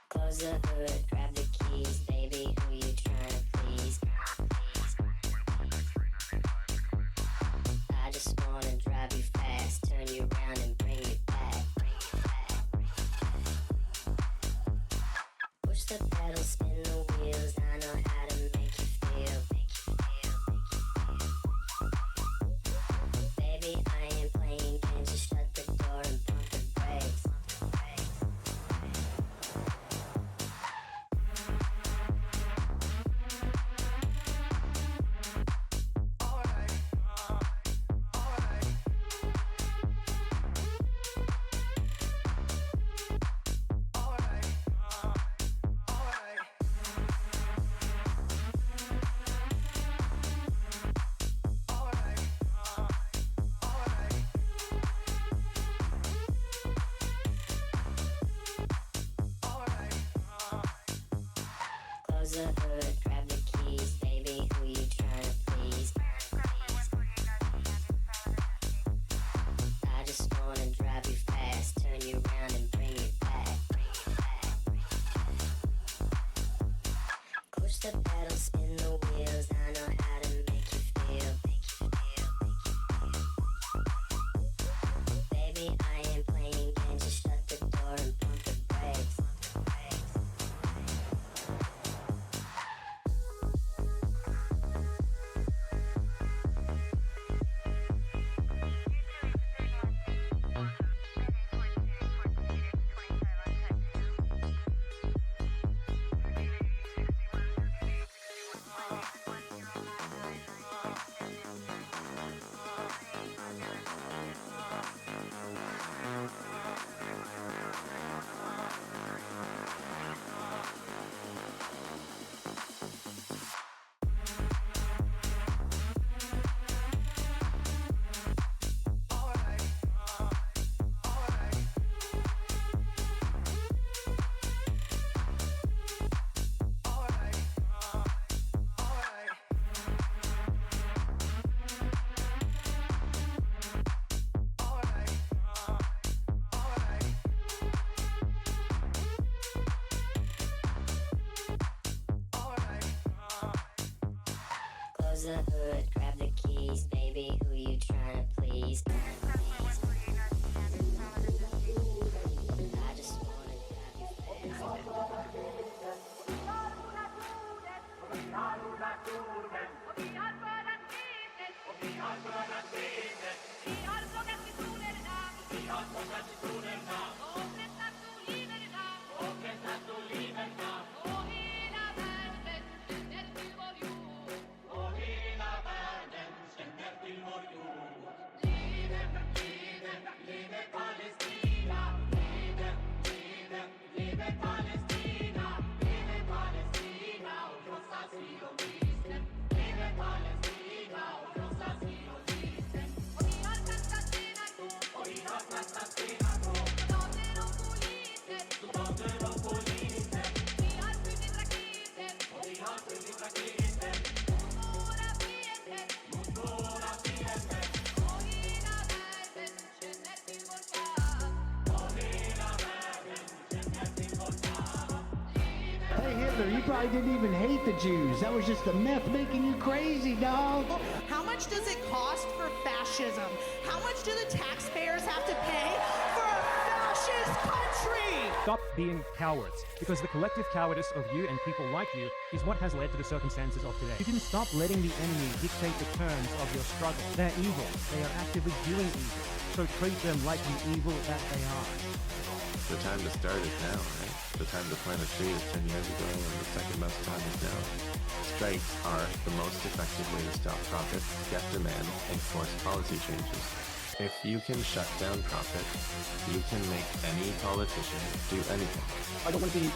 Close the hood, grab the keys, baby, who you tryna please? I just wanna drive you fast, turn you around and bring you back. Push the pedal, spin the wheels, I know how to make you feel. Baby, I ain't playing games, just shut the door and pump the brakes. Close the hood, grab the keys, baby, who you tryna please? I just wanna drive you fast, turn you around and bring you back. Push the pedal, spin the wheels, I know how to make you feel. Baby, I ain't playing games, just shut the door and pump the brakes. Close the hood, grab the keys, baby, who you tryna please? I just wanna drive you Hey Hitler, you probably didn't even hate the Jews. That was just the meth making you crazy, dog. How much does it cost for fascism? How much do the taxpayers have to pay for a fascist country? Stop being cowards, because the collective cowardice of you and people like you is what has led to the circumstances of today. You can stop letting the enemy dictate the terms of your struggle. They're evil. They are actively doing evil. So treat them like the evil that they are. The time to start is now, right? The time to plant a tree is 10 years ago, and the second best time is now. Strikes are the most effective way to stop profit, get demand, and force policy changes. If you can shut down profit, you can make any politician do anything. I don't want to be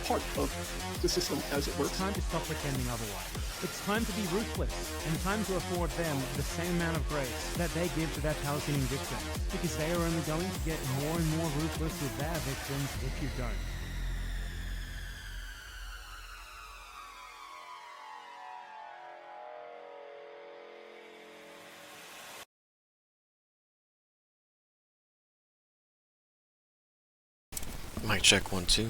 part of the system as it works. It's time to stop pretending otherwise. It's time to be ruthless, and time to afford them the same amount of grace that they give to their Palestinian victims, because they are only going to get more and more ruthless with their victims if you don't. Mic check 1 2.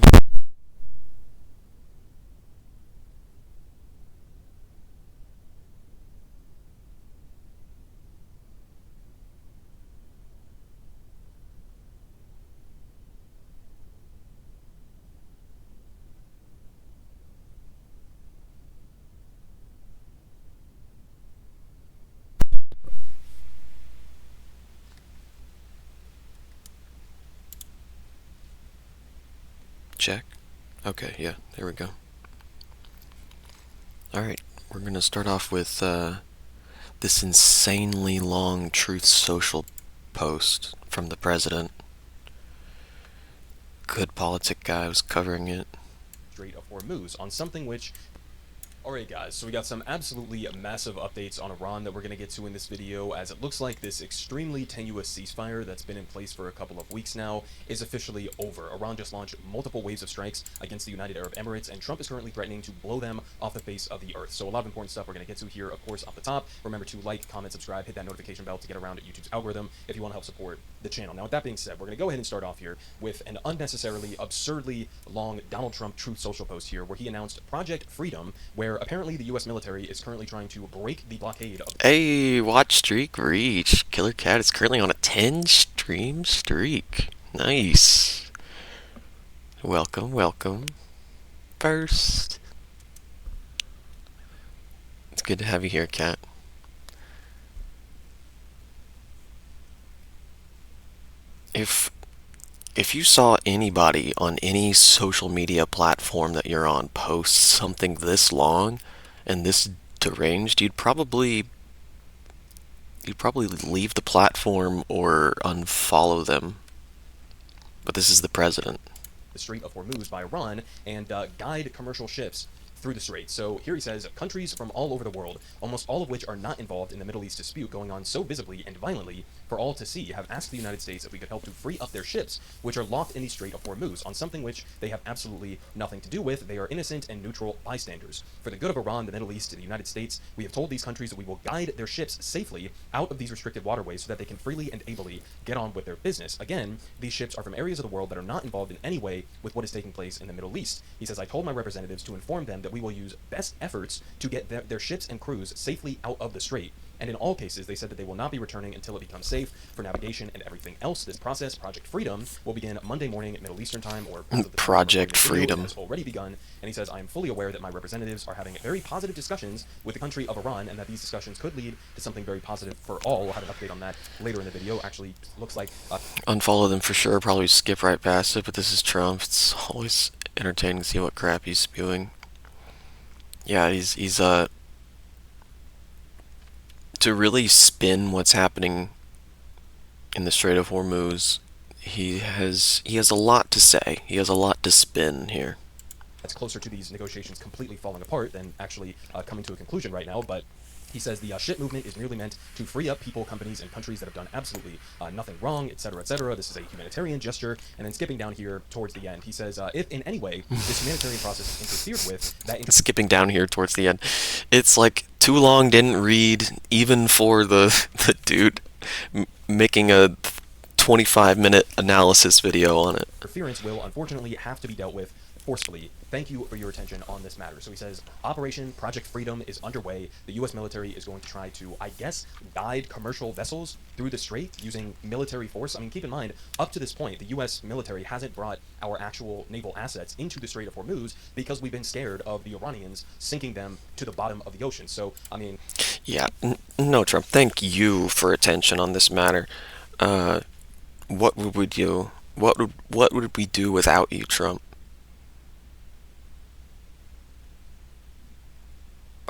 Check. Okay, yeah, there we go. Alright, we're gonna start off with this insanely long Truth Social post from the president. Good politic guy was covering it. Strait of Hormuz on something which... Alright guys, so we got some absolutely massive updates on Iran that we're going to get to in this video, as it looks like this extremely tenuous ceasefire that's been in place for a couple of weeks now is officially over. Iran just launched multiple waves of strikes against the United Arab Emirates, and Trump is currently threatening to blow them off the face of the earth. So a lot of important stuff we're going to get to here, of course, off the top. Remember to like, comment, subscribe, hit that notification bell to get around YouTube's algorithm if you want to help support the channel. Now with that being said, we're going to go ahead and start off here with an unnecessarily, absurdly long Donald Trump Truth Social post here, where he announced Project Freedom, where apparently the U.S. military is currently trying to break the blockade of... Hey, watch streak reach. Killer Cat is currently on a 10 stream streak. Nice. Welcome, welcome. First. It's good to have you here, Cat. If you saw anybody on any social media platform that you're on post something this long and this deranged, you'd probably leave the platform or unfollow them. But this is the president. The Strait of Hormuz by Iran and guide commercial ships through the strait. So here he says, countries from all over the world, almost all of which are not involved in the Middle East dispute going on so visibly and violently for all to see, have asked the United States if we could help to free up their ships, which are locked in the Strait of Hormuz, on something which they have absolutely nothing to do with. They are innocent and neutral bystanders. For the good of Iran, the Middle East, and the United States, we have told these countries that we will guide their ships safely out of these restricted waterways so that they can freely and ably get on with their business. Again, these ships are from areas of the world that are not involved in any way with what is taking place in the Middle East. He says, I told my representatives to inform them that we will use best efforts to get their ships and crews safely out of the strait. And in all cases, they said that they will not be returning until it becomes safe for navigation and everything else. This process, Project Freedom, will begin Monday morning at Middle Eastern time, or Project Freedom has already begun. And he says, I am fully aware that my representatives are having very positive discussions with the country of Iran, and that these discussions could lead to something very positive for all. We'll have an update on that later in the video. Actually, looks like... Unfollow them for sure, probably skip right past it, but this is Trump. It's always entertaining to see what crap he's spewing. Yeah, he's to really spin what's happening in the Strait of Hormuz, he has a lot to say. He has a lot to spin here. That's closer to these negotiations completely falling apart than actually coming to a conclusion right now, but he says the ship movement is merely meant to free up people, companies, and countries that have done absolutely nothing wrong, etc., etc. This is a humanitarian gesture. And then skipping down here towards the end, he says, if in any way this humanitarian process is interfered with, that... Skipping down here towards the end. It's like too long, didn't read, even for the dude making a 25-minute analysis video on it. Interference will unfortunately have to be dealt with forcefully. Thank you for your attention on this matter. So he says, Operation Project Freedom is underway. The U.S. military is going to try to, I guess, guide commercial vessels through the strait using military force. I mean, keep in mind, up to this point, the U.S. military hasn't brought our actual naval assets into the Strait of Hormuz because we've been scared of the Iranians sinking them to the bottom of the ocean. So, I mean... Yeah, no, Trump, thank you for attention on this matter. What would we do? What would we do without you, Trump?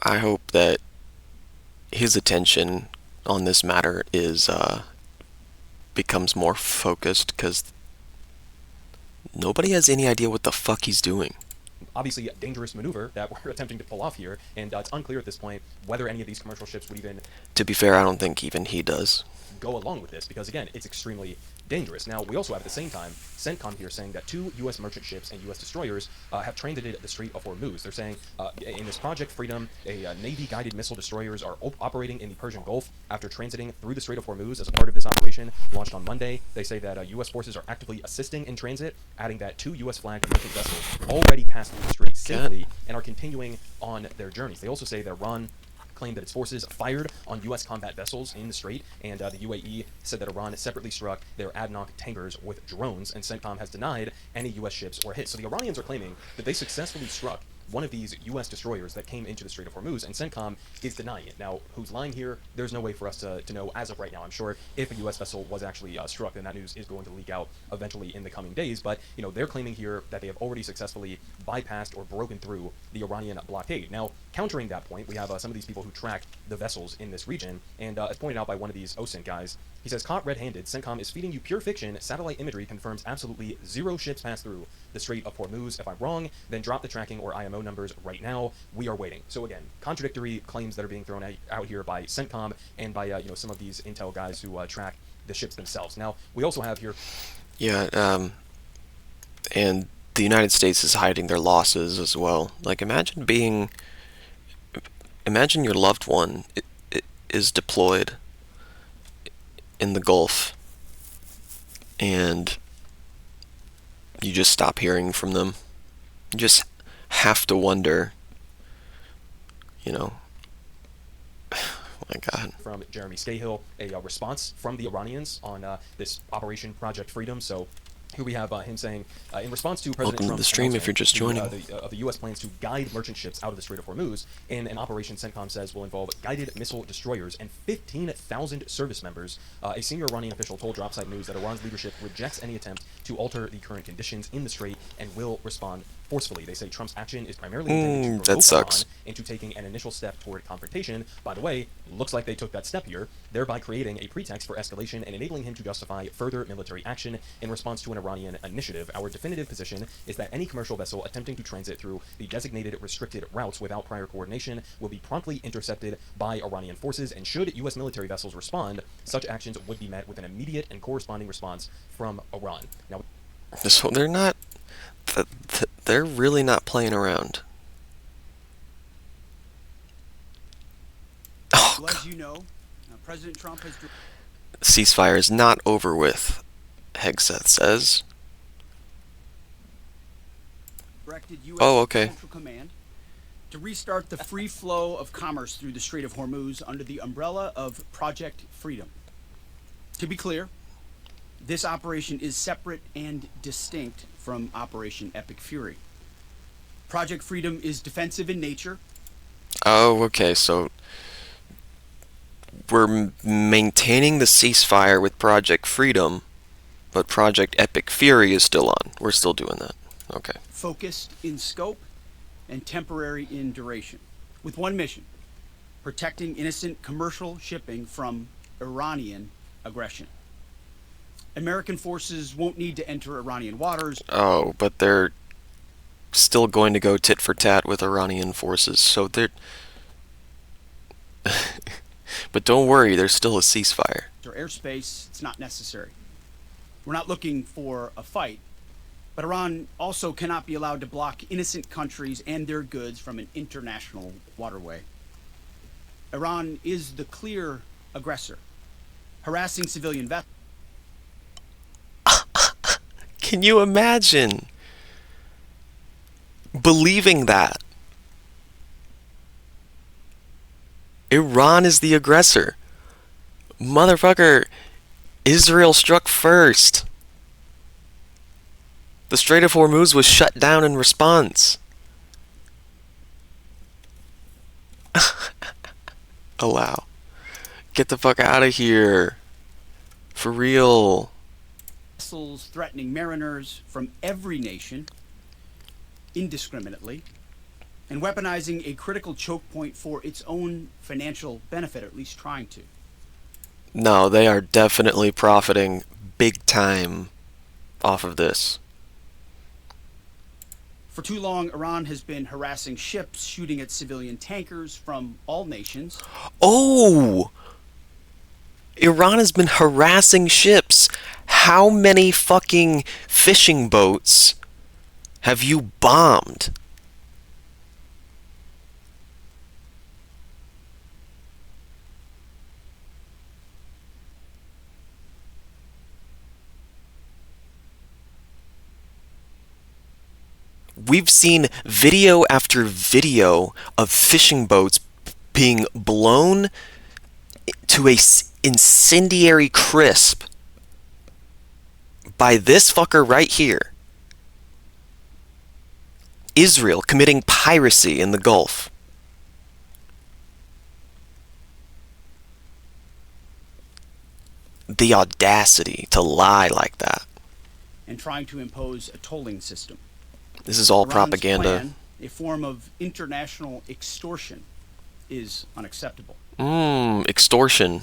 I hope that his attention on this matter is becomes more focused, because nobody has any idea what the fuck he's doing. Obviously a dangerous maneuver that we're attempting to pull off here, and it's unclear at this point whether any of these commercial ships would even... To be fair, I don't think even he does. ...go along with this, because again, it's extremely dangerous. Now, we also have at the same time CENTCOM here saying that 2 U.S. merchant ships and U.S. destroyers have transited the Strait of Hormuz. They're saying in this Project Freedom, Navy-guided missile destroyers are operating in the Persian Gulf after transiting through the Strait of Hormuz as a part of this operation launched on Monday. They say that U.S. forces are actively assisting in transit, adding that 2 U.S.-flagged merchant vessels already passed through the strait safely and are continuing on their journeys. They also say that Iran claimed that its forces fired on U.S. combat vessels in the strait, and the UAE said that Iran separately struck their ADNOC tankers with drones, and CENTCOM has denied any U.S. ships were hit. So the Iranians are claiming that they successfully struck one of these U.S. destroyers that came into the Strait of Hormuz, and CENTCOM is denying it. Now, who's lying here? There's no way for us to know as of right now. I'm sure if a U.S. vessel was actually struck, then that news is going to leak out eventually in the coming days. But, you know, they're claiming here that they have already successfully bypassed or broken through the Iranian blockade. Now, countering that point, we have some of these people who track the vessels in this region, and as pointed out by one of these OSINT guys, he says, caught red-handed, CENTCOM is feeding you pure fiction. Satellite imagery confirms absolutely 0 ships pass through the Strait of Hormuz. If I'm wrong, then drop the tracking or IMO numbers right now. We are waiting. So again, contradictory claims that are being thrown out here by CENTCOM and by you know, some of these intel guys who track the ships themselves. Now, we also have here... Yeah, and the United States is hiding their losses as well. Like, imagine your loved one is deployed in the Gulf, and you just stop hearing from them. You just have to wonder, you know. My God. From Jeremy Scahill, a response from the Iranians on this Operation Project Freedom. So here we have him saying, in response to President Welcome to the stream if you're just joining. The U.S. plans to guide merchant ships out of the Strait of Hormuz in an operation CENTCOM says will involve guided missile destroyers and 15,000 service members. A senior Iranian official told Dropside News that Iran's leadership rejects any attempt to alter the current conditions in the strait and will respond forcefully. They say Trump's action is primarily intended to provoke Iran into taking an initial step toward confrontation. By the way, looks like they took that step here, thereby creating a pretext for escalation and enabling him to justify further military action in response to an Iranian initiative. Our definitive position is that any commercial vessel attempting to transit through the designated restricted routes without prior coordination will be promptly intercepted by Iranian forces, and should U.S. military vessels respond, such actions would be met with an immediate and corresponding response from Iran. Now, so they're not... They're really not playing around. Oh, well, as you know, President Trump has... Ceasefire is not over with, Hegseth says. Directed U.S. okay. Central Command to restart the free flow of commerce through the Strait of Hormuz under the umbrella of Project Freedom. To be clear, this operation is separate and distinct from Operation Epic Fury. Project Freedom is defensive in nature. Oh, okay, so we're maintaining the ceasefire with Project Freedom, but Project Epic Fury is still on. We're still doing that. Okay. Focused in scope and temporary in duration, with one mission: protecting innocent commercial shipping from Iranian aggression. American forces won't need to enter Iranian waters. Oh, but they're still going to go tit for tat with Iranian forces, so they're... But don't worry, there's still a ceasefire. Or airspace, it's not necessary. We're not looking for a fight, but Iran also cannot be allowed to block innocent countries and their goods from an international waterway. Iran is the clear aggressor, harassing civilian vessels. Can you imagine believing that? Iran is the aggressor. Motherfucker, Israel struck first. The Strait of Hormuz was shut down in response. Allow. Get the fuck out of here. For real. Vessels threatening mariners from every nation indiscriminately, and weaponizing a critical choke point for its own financial benefit, or at least trying to. No, they are definitely profiting big time off of this. For too long, Iran has been harassing ships, shooting at civilian tankers from all nations. Oh! Iran has been harassing ships. How many fucking fishing boats have you bombed? We've seen video after video of fishing boats being blown to a incendiary crisp by this fucker right here. Israel committing piracy in the Gulf. The audacity to lie like that. And trying to impose a tolling system. This is all Iran's propaganda. Plan, a form of international extortion, is unacceptable. Extortion.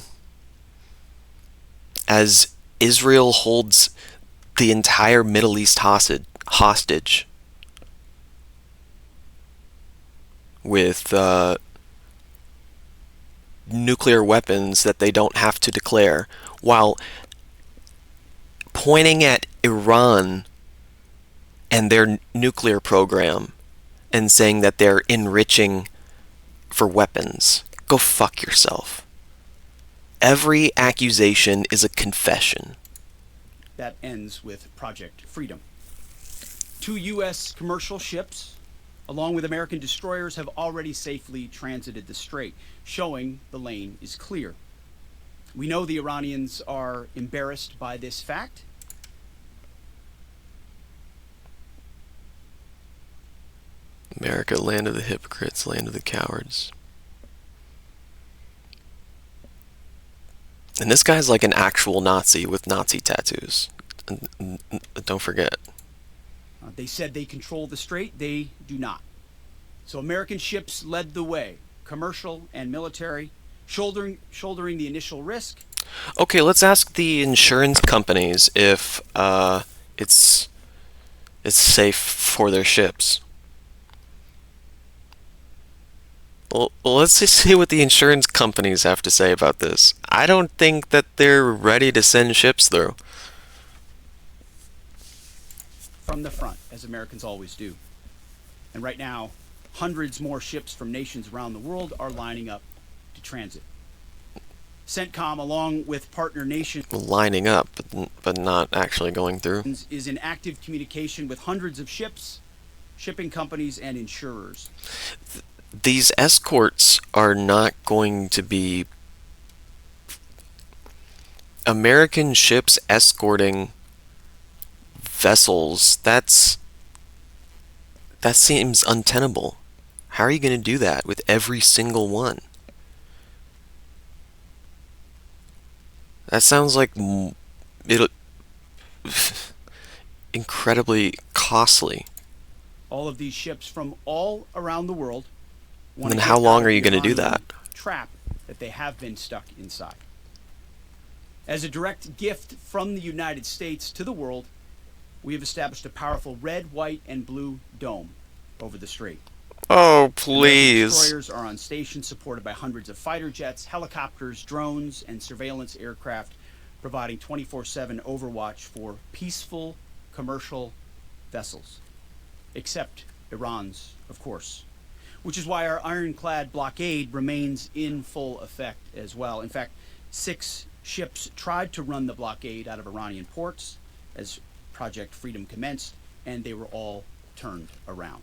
As Israel holds the entire Middle East hostage with nuclear weapons that they don't have to declare, while pointing at Iran and their nuclear program and saying that they're enriching for weapons. Go fuck yourself. Every accusation is a confession. That ends with Project Freedom. 2 U.S. commercial ships, along with American destroyers, have already safely transited the strait, showing the lane is clear. We know the Iranians are embarrassed by this fact. America, land of the hypocrites, land of the cowards. And this guy's like an actual Nazi with Nazi tattoos. Don't forget. They said they control the strait. They do not. So American ships led the way, commercial and military, shouldering the initial risk. Okay, let's ask the insurance companies if it's safe for their ships. Well, let's just see what the insurance companies have to say about this. I don't think that they're ready to send ships through. From the front, as Americans always do. And right now, hundreds more ships from nations around the world are lining up to transit. CENTCOM, along with partner nations, Lining up, but not actually going through. is in active communication with hundreds of ships, shipping companies, and insurers. These escorts are not going to be American ships escorting vessels. That seems untenable. How are you going to do that with every single one? That sounds like it'll incredibly costly. All of these ships from all around the world. And then how long are you going to do that? Trap that they have been stuck inside. As a direct gift from the United States to the world, we have established a powerful red, white, and blue dome over the strait. Oh, please. Destroyers are on station, supported by hundreds of fighter jets, helicopters, drones, and surveillance aircraft, providing 24/7 overwatch for peaceful commercial vessels. Except Iran's, of course. Which is why our ironclad blockade remains in full effect as well. In fact, 6 ships tried to run the blockade out of Iranian ports as Project Freedom commenced, and they were all turned around.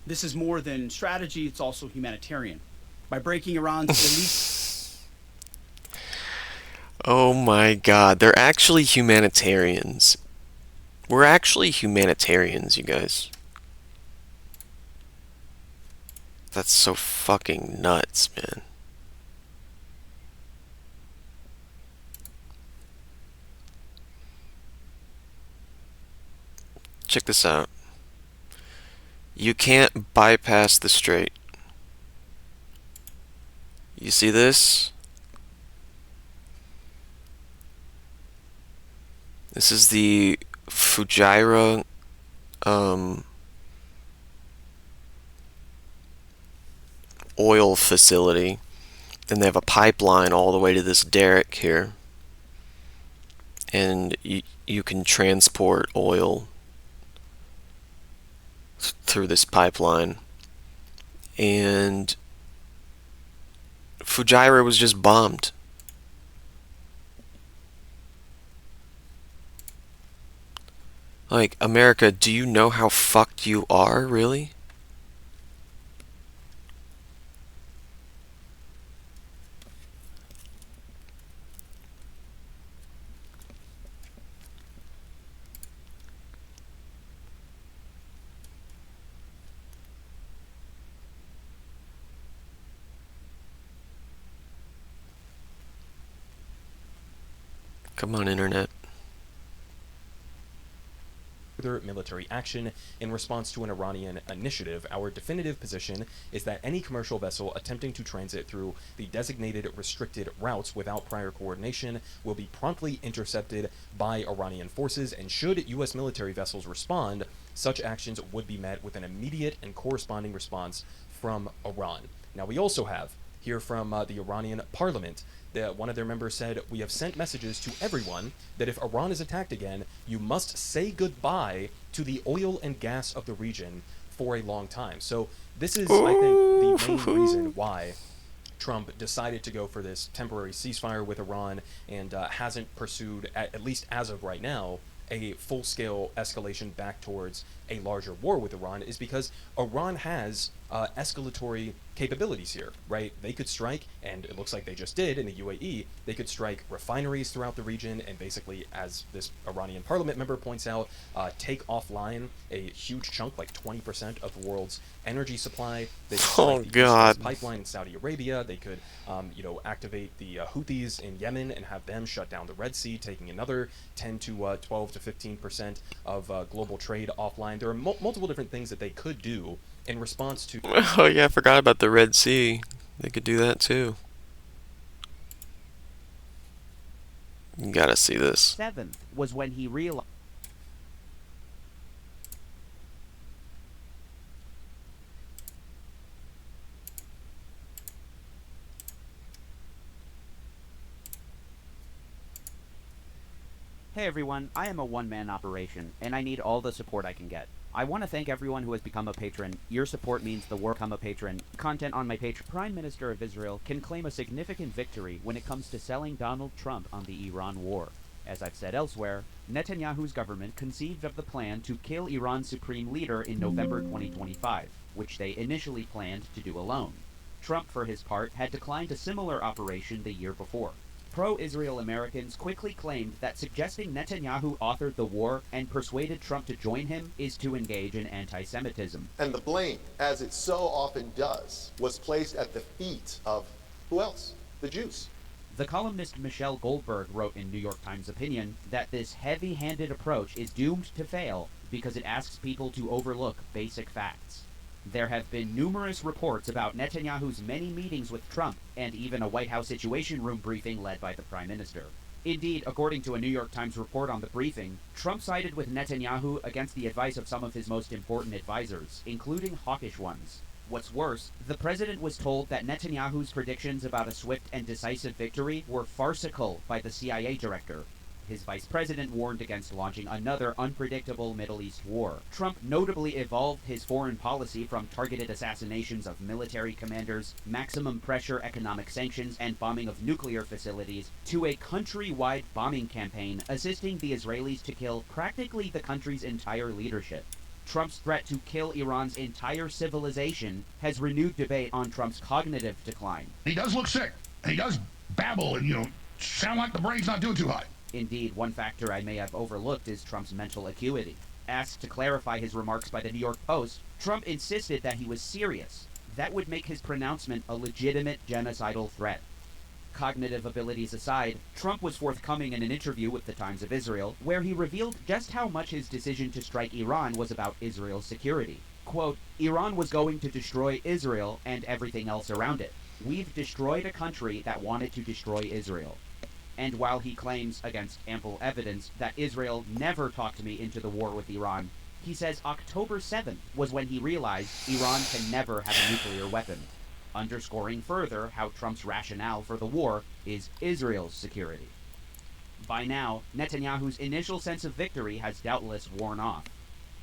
This is more than strategy, it's also humanitarian. By breaking Iran's elite... Oh my god, they're actually humanitarians. We're actually humanitarians, you guys. That's so fucking nuts, man. Check this out. You can't bypass the strait. You see this? This is the Fujairah oil facility. Then they have a pipeline all the way to this derrick here. and you can transport oil through this pipeline. And Fujairah was just bombed. Like, America, do you know how fucked you are, really? Come on, Internet. Further military action in response to an Iranian initiative. Our definitive position is that any commercial vessel attempting to transit through the designated restricted routes without prior coordination will be promptly intercepted by Iranian forces, and should U.S. military vessels respond, such actions would be met with an immediate and corresponding response from Iran. Now, we also have here from the Iranian parliament that one of their members said, "We have sent messages to everyone that if Iran is attacked again, you must say goodbye to the oil and gas of the region for a long time." So this is, I think, the main reason why Trump decided to go for this temporary ceasefire with Iran and hasn't pursued, at least as of right now, a full-scale escalation back towards a larger war with Iran, is because Iran has escalatory capabilities here, right? They could strike, and it looks like they just did in the UAE, they could strike refineries throughout the region and basically, as this Iranian parliament member points out, take offline a huge chunk, like 20% of the world's energy supply. They could strike the East Coast pipeline in Saudi Arabia. They could, activate the Houthis in Yemen and have them shut down the Red Sea, taking another 10 to 12 to 15% of global trade offline. There are multiple different things that they could do in response to... Oh yeah, I forgot about the Red Sea. They could do that too. You gotta see this. 7th was when he realized... Hey everyone, I am a one-man operation, and I need all the support I can get. I want to thank everyone who has become a patron. Your support means the work. Become a patron. Content on my page. Prime Minister of Israel can claim a significant victory when it comes to selling Donald Trump on the Iran war. As I've said elsewhere, Netanyahu's government conceived of the plan to kill Iran's supreme leader in November 2025, which they initially planned to do alone. Trump, for his part, had declined a similar operation the year before. Pro-Israel Americans quickly claimed that suggesting Netanyahu authored the war and persuaded Trump to join him is to engage in anti-Semitism. And the blame, as it so often does, was placed at the feet of who else? The Jews. The columnist Michelle Goldberg wrote in New York Times Opinion that this heavy-handed approach is doomed to fail because it asks people to overlook basic facts. There have been numerous reports about Netanyahu's many meetings with Trump, and even a White House Situation Room briefing led by the Prime Minister. Indeed, according to a New York Times report on the briefing, Trump sided with Netanyahu against the advice of some of his most important advisors, including hawkish ones. What's worse, the president was told that Netanyahu's predictions about a swift and decisive victory were farcical by the CIA director. His vice president warned against launching another unpredictable Middle East war. Trump notably evolved his foreign policy from targeted assassinations of military commanders, maximum pressure economic sanctions, and bombing of nuclear facilities to a country-wide bombing campaign assisting the Israelis to kill practically the country's entire leadership. Trump's threat to kill Iran's entire civilization has renewed debate on Trump's cognitive decline. He does look sick. He does babble and, sound like the brain's not doing too hot. Indeed, one factor I may have overlooked is Trump's mental acuity. Asked to clarify his remarks by the New York Post, Trump insisted that he was serious. That would make his pronouncement a legitimate genocidal threat. Cognitive abilities aside, Trump was forthcoming in an interview with the Times of Israel, where he revealed just how much his decision to strike Iran was about Israel's security. Quote, "Iran was going to destroy Israel and everything else around it. We've destroyed a country that wanted to destroy Israel." And while he claims, against ample evidence, that Israel never talked me into the war with Iran, he says October 7th was when he realized Iran can never have a nuclear weapon, underscoring further how Trump's rationale for the war is Israel's security. By now, Netanyahu's initial sense of victory has doubtless worn off.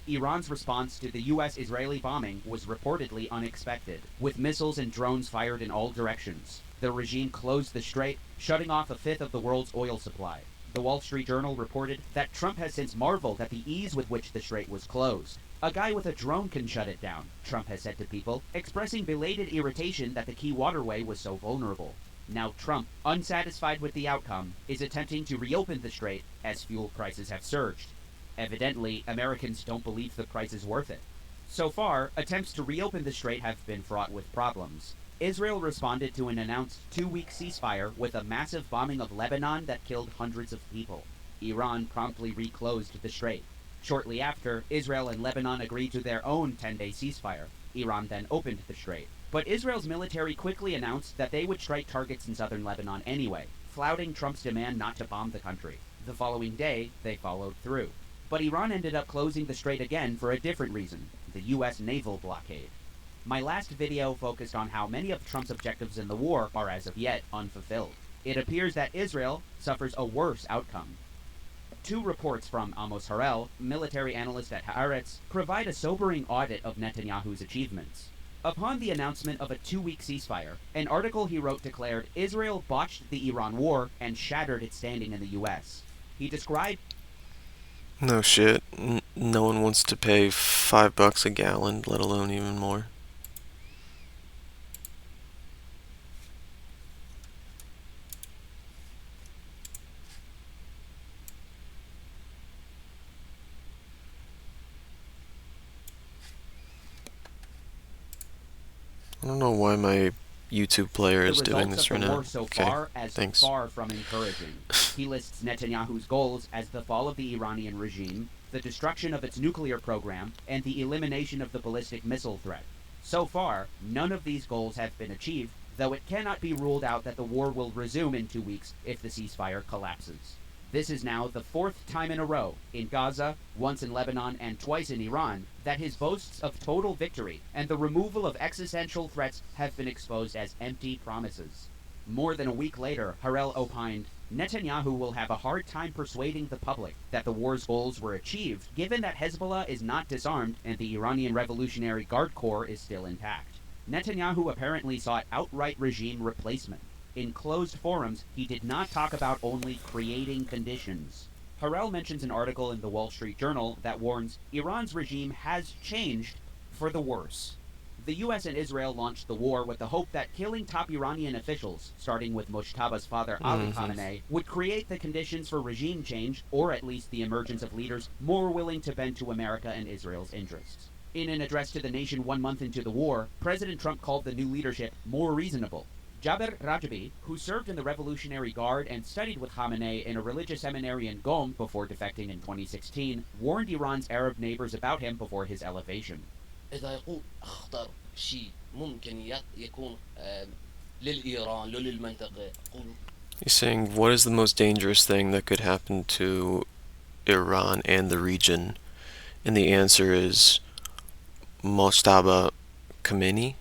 Iran's response to the U.S.-Israeli bombing was reportedly unexpected, with missiles and drones fired in all directions. The regime closed the strait, shutting off a fifth of the world's oil supply. The Wall Street Journal reported that Trump has since marveled at the ease with which the strait was closed. A guy with a drone can shut it down, Trump has said to people, expressing belated irritation that the key waterway was so vulnerable. Now Trump, unsatisfied with the outcome, is attempting to reopen the strait as fuel prices have surged. Evidently, Americans don't believe the price is worth it. So far, attempts to reopen the strait have been fraught with problems. Israel responded to an announced 2-week ceasefire with a massive bombing of Lebanon that killed hundreds of people. Iran promptly reclosed the strait. Shortly after, Israel and Lebanon agreed to their own 10-day ceasefire. Iran then opened the strait. But Israel's military quickly announced that they would strike targets in southern Lebanon anyway, flouting Trump's demand not to bomb the country. The following day, they followed through. But Iran ended up closing the strait again for a different reason, the U.S. naval blockade. My last video focused on how many of Trump's objectives in the war are as of yet unfulfilled. It appears that Israel suffers a worse outcome. 2 reports from Amos Harel, military analyst at Haaretz, provide a sobering audit of Netanyahu's achievements. Upon the announcement of a 2-week ceasefire, an article he wrote declared Israel botched the Iran war and shattered its standing in the U.S. He described No shit. No one wants to pay $5 a gallon, let alone even more. I don't know why my YouTube player is doing this right now. So Okay, far as thanks. far from encouraging. He lists Netanyahu's goals as the fall of the Iranian regime, the destruction of its nuclear program, and the elimination of the ballistic missile threat. So far, none of these goals have been achieved, though it cannot be ruled out that the war will resume in 2 weeks if the ceasefire collapses. This is now the 4th time in a row, in Gaza, once in Lebanon, and twice in Iran, that his boasts of total victory and the removal of existential threats have been exposed as empty promises. More than a week later, Harel opined, Netanyahu will have a hard time persuading the public that the war's goals were achieved, given that Hezbollah is not disarmed and the Iranian Revolutionary Guard Corps is still intact. Netanyahu apparently sought outright regime replacement. In closed forums, he did not talk about only creating conditions. Harel mentions an article in the Wall Street Journal that warns Iran's regime has changed for the worse. The U.S. and Israel launched the war with the hope that killing top Iranian officials, starting with Mojtaba's father Ali Khamenei, would create the conditions for regime change, or at least the emergence of leaders more willing to bend to America and Israel's interests. In an address to the nation 1 month into the war, President Trump called the new leadership more reasonable. Jaber Rajabi, who served in the Revolutionary Guard and studied with Khamenei in a religious seminary in Qom before defecting in 2016, warned Iran's Arab neighbors about him before his elevation. He's saying, what is the most dangerous thing that could happen to Iran and the region? And the answer is Mojtaba Khamenei?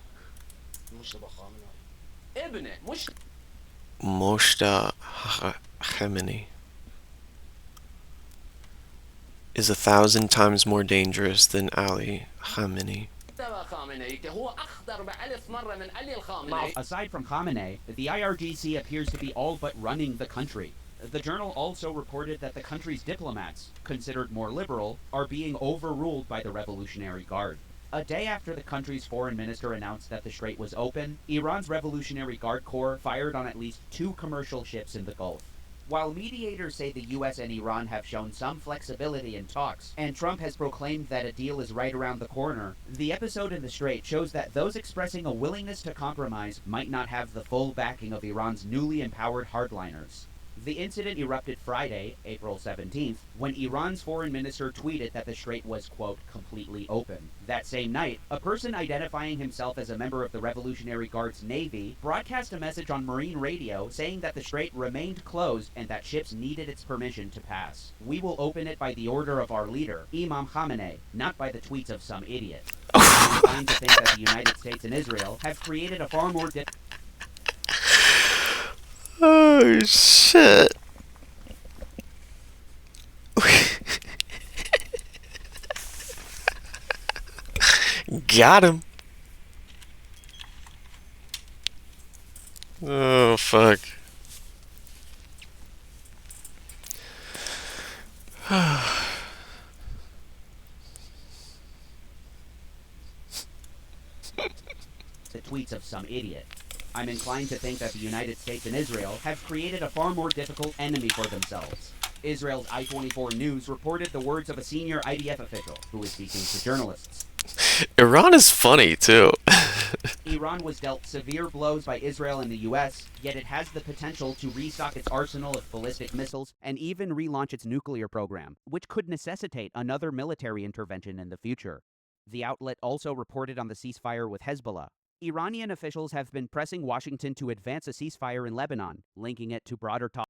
Mojtaba Khamenei is 1,000 times more dangerous than Ali Khamenei. Aside from Khamenei, the IRGC appears to be all but running the country. The journal also reported that the country's diplomats, considered more liberal, are being overruled by the Revolutionary Guard. A day after the country's foreign minister announced that the strait was open, Iran's Revolutionary Guard Corps fired on at least 2 commercial ships in the Gulf. While mediators say the U.S. and Iran have shown some flexibility in talks, and Trump has proclaimed that a deal is right around the corner, the episode in the strait shows that those expressing a willingness to compromise might not have the full backing of Iran's newly empowered hardliners. The incident erupted Friday, April 17th, when Iran's foreign minister tweeted that the strait was, quote, completely open. That same night, a person identifying himself as a member of the Revolutionary Guard's Navy broadcast a message on marine radio saying that the strait remained closed and that ships needed its permission to pass. We will open it by the order of our leader, Imam Khamenei, not by the tweets of some idiot. I'm inclined to think that the United States and Israel have created a far more difficult... Oh shit. Got him. Oh, fuck. The tweets of some idiot. I'm inclined to think that the United States and Israel have created a far more difficult enemy for themselves. Israel's I-24 News reported the words of a senior IDF official who was speaking to journalists. Iran is funny, too. Iran was dealt severe blows by Israel and the U.S., yet it has the potential to restock its arsenal of ballistic missiles and even relaunch its nuclear program, which could necessitate another military intervention in the future. The outlet also reported on the ceasefire with Hezbollah. Iranian officials have been pressing Washington to advance a ceasefire in Lebanon, linking it to broader talks.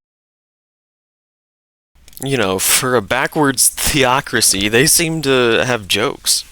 You know, for a backwards theocracy, they seem to have jokes.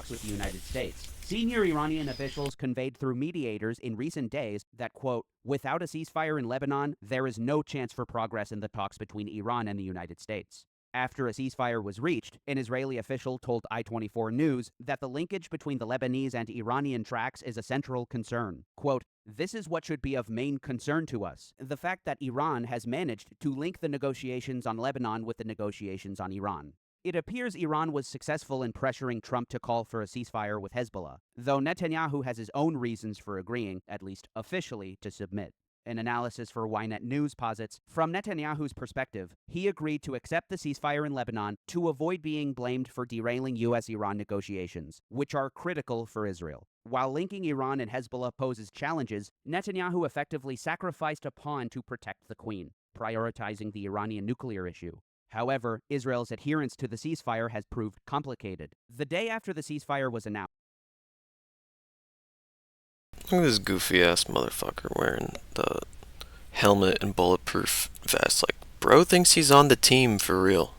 With the United States. Senior Iranian officials conveyed through mediators in recent days that, quote, without a ceasefire in Lebanon, there is no chance for progress in the talks between Iran and the United States. After a ceasefire was reached, an Israeli official told I-24 News that the linkage between the Lebanese and Iranian tracks is a central concern. Quote, this is what should be of main concern to us. The fact that Iran has managed to link the negotiations on Lebanon with the negotiations on Iran. It appears Iran was successful in pressuring Trump to call for a ceasefire with Hezbollah, though Netanyahu has his own reasons for agreeing, at least officially, to submit. An analysis for Ynet News posits, from Netanyahu's perspective, he agreed to accept the ceasefire in Lebanon to avoid being blamed for derailing U.S.-Iran negotiations, which are critical for Israel. While linking Iran and Hezbollah poses challenges, Netanyahu effectively sacrificed a pawn to protect the queen, prioritizing the Iranian nuclear issue. However, Israel's adherence to the ceasefire has proved complicated. The day after the ceasefire was announced, Look at this goofy-ass motherfucker wearing the helmet and bulletproof vest. Like, bro thinks he's on the team for real.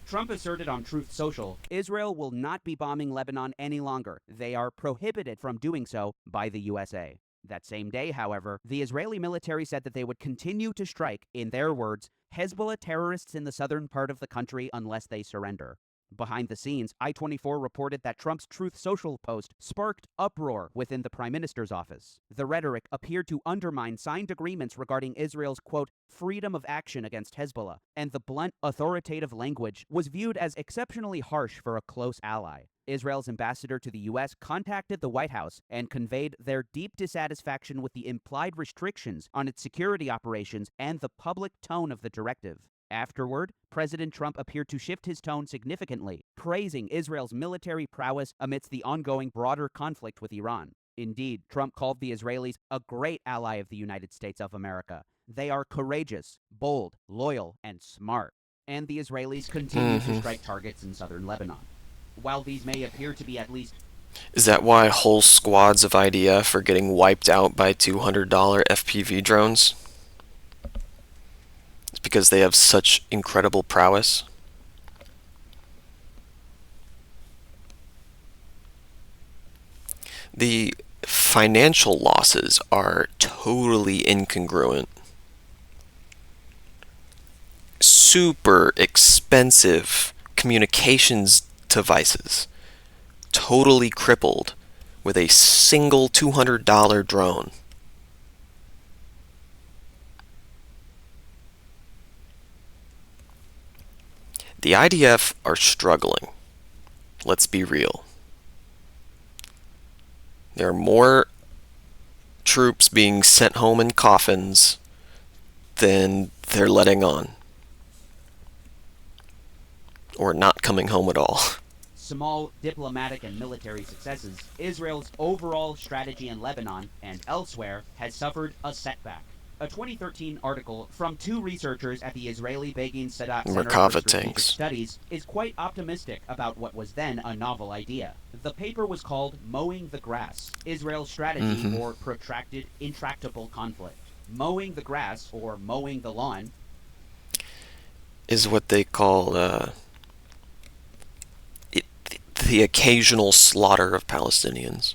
Trump asserted on Truth Social, Israel will not be bombing Lebanon any longer. They are prohibited from doing so by the USA. That same day, however, the Israeli military said that they would continue to strike, in their words, Hezbollah terrorists in the southern part of the country unless they surrender. Behind the scenes, I-24 reported that Trump's Truth Social post sparked uproar within the Prime Minister's office. The rhetoric appeared to undermine signed agreements regarding Israel's, quote, freedom of action against Hezbollah, and the blunt, authoritative language was viewed as exceptionally harsh for a close ally. Israel's ambassador to the U.S. contacted the White House and conveyed their deep dissatisfaction with the implied restrictions on its security operations and the public tone of the directive. Afterward, President Trump appeared to shift his tone significantly, praising Israel's military prowess amidst the ongoing broader conflict with Iran. Indeed, Trump called the Israelis a great ally of the United States of America. They are courageous, bold, loyal, and smart. And the Israelis continue to strike targets in southern Lebanon. While these may appear to be at least... Is that why whole squads of IDF are getting wiped out by $200 FPV drones? It's because they have such incredible prowess. The financial losses are totally incongruent. Super expensive communications devices, totally crippled with a single $200 drone. The IDF are struggling. Let's be real. There are more troops being sent home in coffins than they're letting on. Or not coming home at all. Small diplomatic and military successes, Israel's overall strategy in Lebanon and elsewhere has suffered a setback. A 2013 article from two researchers at the Israeli Begin Sadat Center Merkava for Strategic tanks. Studies is quite optimistic about what was then a novel idea. The paper was called Mowing the Grass, Israel's Strategy for Protracted Intractable Conflict. Mowing the grass, or mowing the lawn, is what they call the occasional slaughter of Palestinians.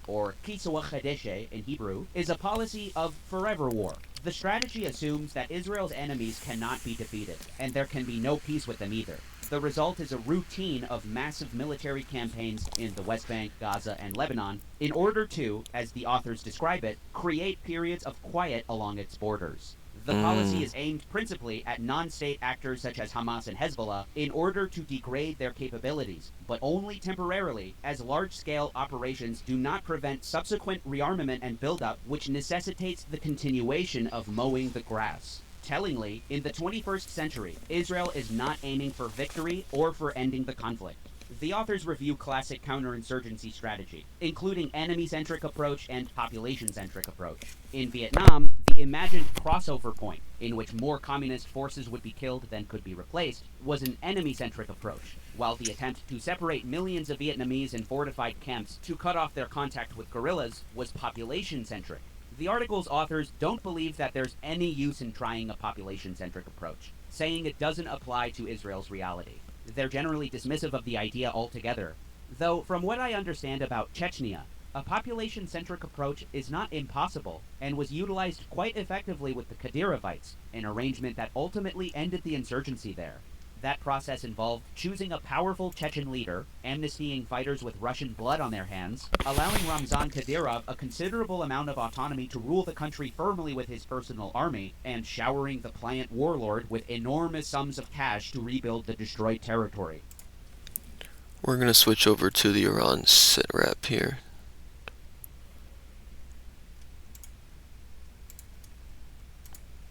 Or Kiswa Chadeshe in Hebrew, is a policy of forever war. The strategy assumes that Israel's enemies cannot be defeated, and there can be no peace with them either. The result is a routine of massive military campaigns in the West Bank, Gaza, and Lebanon in order to, as the authors describe it, create periods of quiet along its borders. The policy is aimed principally at non-state actors such as Hamas and Hezbollah in order to degrade their capabilities, but only temporarily, as large-scale operations do not prevent subsequent rearmament and buildup, which necessitates the continuation of mowing the grass. Tellingly, in the 21st century, Israel is not aiming for victory or for ending the conflict. The authors review classic counterinsurgency strategy, including enemy-centric approach and population-centric approach. In Vietnam, the imagined crossover point, in which more communist forces would be killed than could be replaced, was an enemy-centric approach, while the attempt to separate millions of Vietnamese in fortified camps to cut off their contact with guerrillas was population-centric. The article's authors don't believe that there's any use in trying a population-centric approach, saying it doesn't apply to Israel's reality. They're generally dismissive of the idea altogether. Though, from what I understand about Chechnya, a population-centric approach is not impossible, and was utilized quite effectively with the Kadyrovites, an arrangement that ultimately ended the insurgency there. That process involved choosing a powerful Chechen leader, amnestying fighters with Russian blood on their hands, allowing Ramzan Kadyrov a considerable amount of autonomy to rule the country firmly with his personal army, and showering the pliant warlord with enormous sums of cash to rebuild the destroyed territory. We're going to switch over to the Iran sitrep here.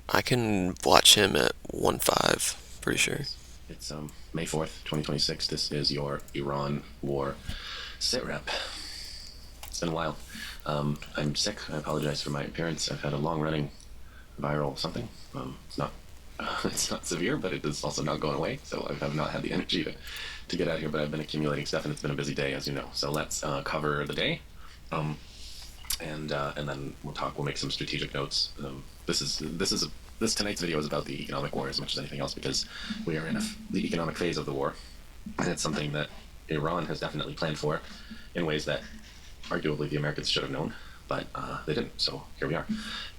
I can watch him at 1.5, pretty sure. It's May 4th, 2026. This is your Iran war sitrep. It's been a while. I'm sick. I apologize for my appearance. I've had a long-running viral something. It's not it's not severe, but it is also not going away. So I have not had the energy to get out here. But I've been accumulating stuff, and it's been a busy day, as you know. So let's cover the day, and then we'll make some strategic notes. This tonight's video is about the economic war as much as anything else, because we are in the economic phase of the war, and it's something that Iran has definitely planned for in ways that arguably the Americans should have known, but they didn't, so here we are.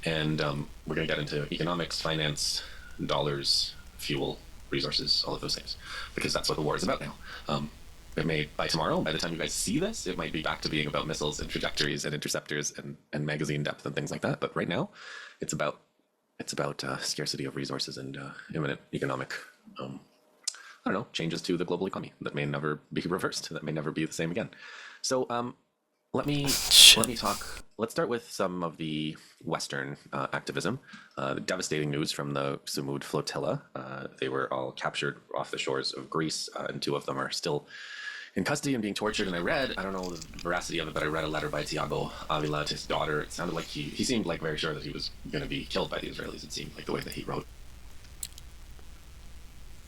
And we're going to get into economics, finance, dollars, fuel, resources, all of those things, because that's what the war is about now. It may, by tomorrow, by the time you guys see this, it might be back to being about missiles and trajectories and interceptors and magazine depth and things like that, but right now, it's about scarcity of resources and imminent economic, changes to the global economy that may never be reversed, that may never be the same again. So let me talk. Let's start with some of the Western activism. The devastating news from the Samud flotilla. They were all captured off the shores of Greece, and 2 of them are still in custody and being tortured. And I don't know the veracity of it, but I read a letter by Tiago Avila to his daughter. It sounded like he seemed like very sure that he was going to be killed by the Israelis. It seemed like the way that he wrote.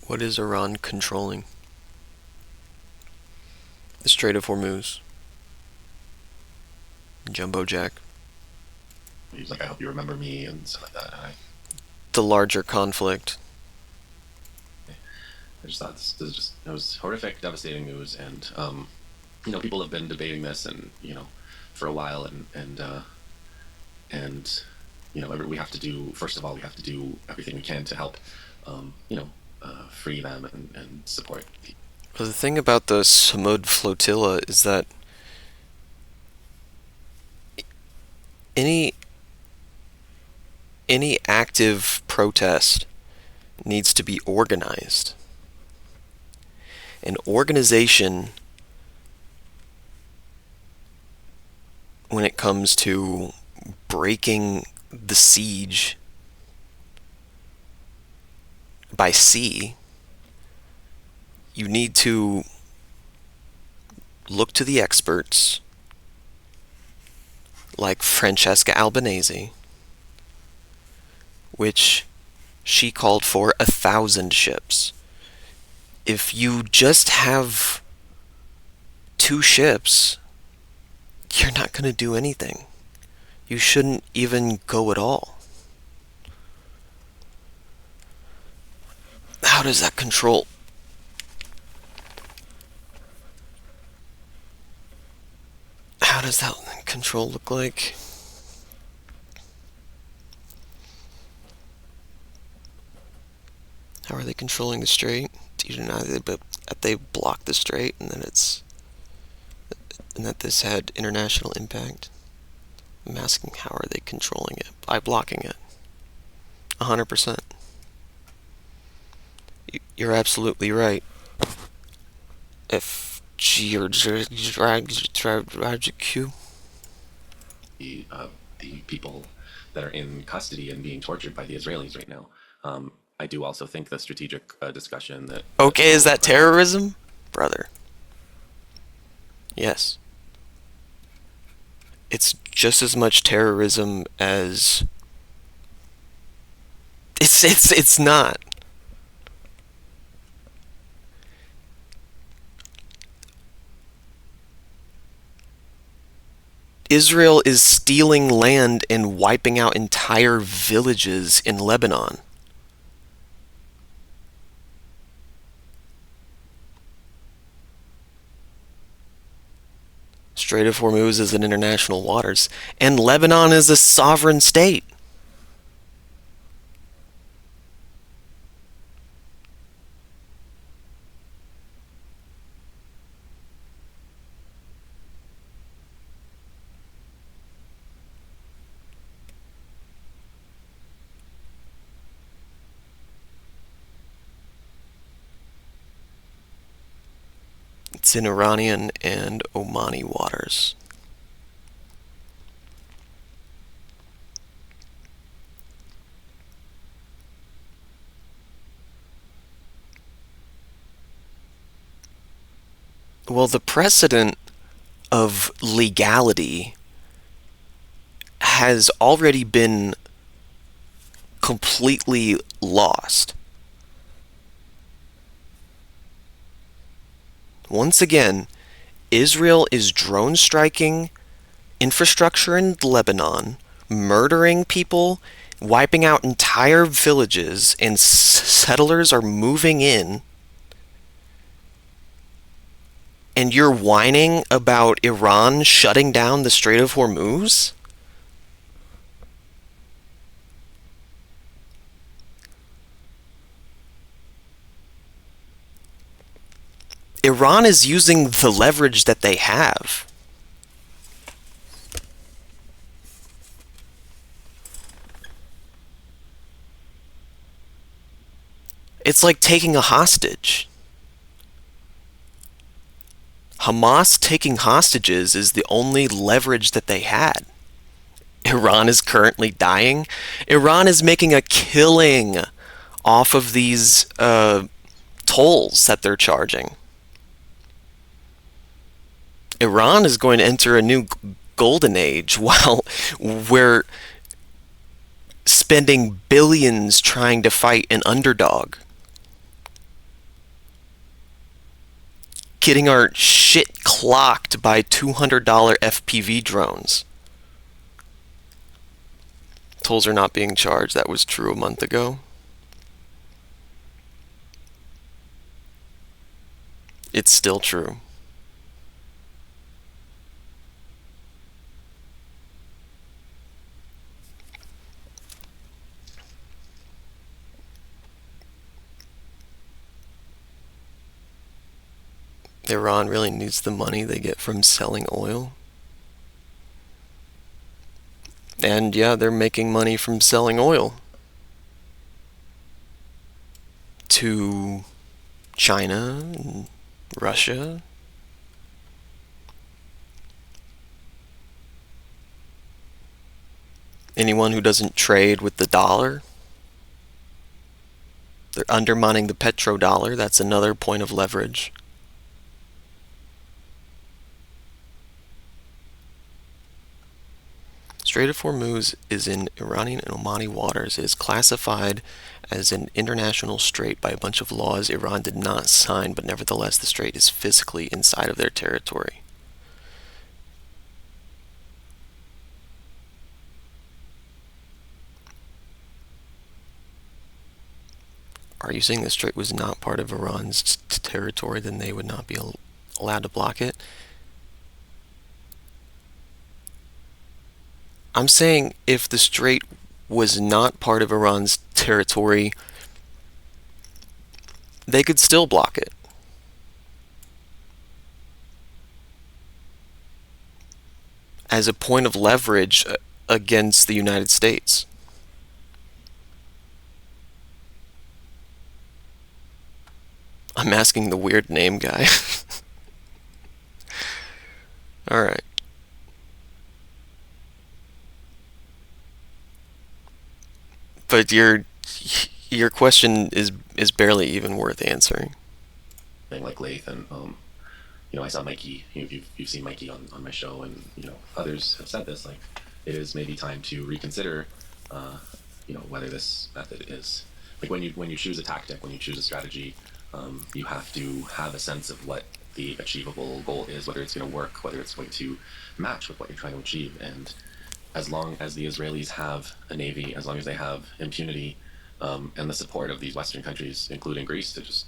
What is Iran controlling? The Strait of Hormuz. Jumbo Jack. He was like, I hope you remember me, and stuff like that. The larger conflict. I just thought it was horrific, devastating news, and people have been debating this, and for a while, and we have to do, first of all, we have to do everything we can to help, free them and support. Well, the thing about the Samud flotilla is that any active protest needs to be organized. An organization, when it comes to breaking the siege by sea, you need to look to the experts like Francesca Albanese, which she called for 1,000 ships. If you just have 2 ships, you're not going to do anything. You shouldn't even go at all. How does that control? How does that control look like? How are they controlling the strait? you know, they blocked the strait, and that this had international impact. I'm asking, how are they controlling it? By blocking it. 100%. You're absolutely right. If the people that are in custody and being tortured by the Israelis right now. I do also think the strategic discussion that... Okay, is that terrorism? Brother. Yes. It's just as much terrorism as... It's not. Israel is stealing land and wiping out entire villages in Lebanon. Strait of Hormuz is in international waters, and Lebanon is a sovereign state. It's in Iranian and Omani waters. Well, the precedent of legality has already been completely lost. Once again, Israel is drone striking infrastructure in Lebanon, murdering people, wiping out entire villages, and settlers are moving in. And you're whining about Iran shutting down the Strait of Hormuz? Iran is using the leverage that they have. It's like taking a hostage. Hamas taking hostages is the only leverage that they had. Iran is currently dying. Iran is making a killing off of these tolls that they're charging. Iran is going to enter a new golden age while we're spending billions trying to fight an underdog. Getting our shit clocked by $200 FPV drones. Tolls are not being charged. That was true a month ago. It's still true. Iran really needs the money they get from selling oil. And yeah, they're making money from selling oil to China and Russia. Anyone who doesn't trade with the dollar, they're undermining the petrodollar. That's another point of leverage. Strait of Hormuz is in Iranian and Omani waters. It is classified as an international strait by a bunch of laws Iran did not sign, but nevertheless the strait is physically inside of their territory. Are you saying the strait was not part of Iran's territory, then they would not be allowed to block it? I'm saying if the strait was not part of Iran's territory, they could still block it. As a point of leverage against the United States. I'm asking the weird name guy. Alright. But your question is barely even worth answering. Thing like Lathe and I saw Mikey. You've seen Mikey on my show, and others have said this. Like, it is maybe time to reconsider, whether this method is like when you choose a tactic, when you choose a strategy, you have to have a sense of what the achievable goal is, whether it's going to work, whether it's going to match with what you're trying to achieve. And as long as the Israelis have a navy, as long as they have impunity, and the support of these Western countries, including Greece, to just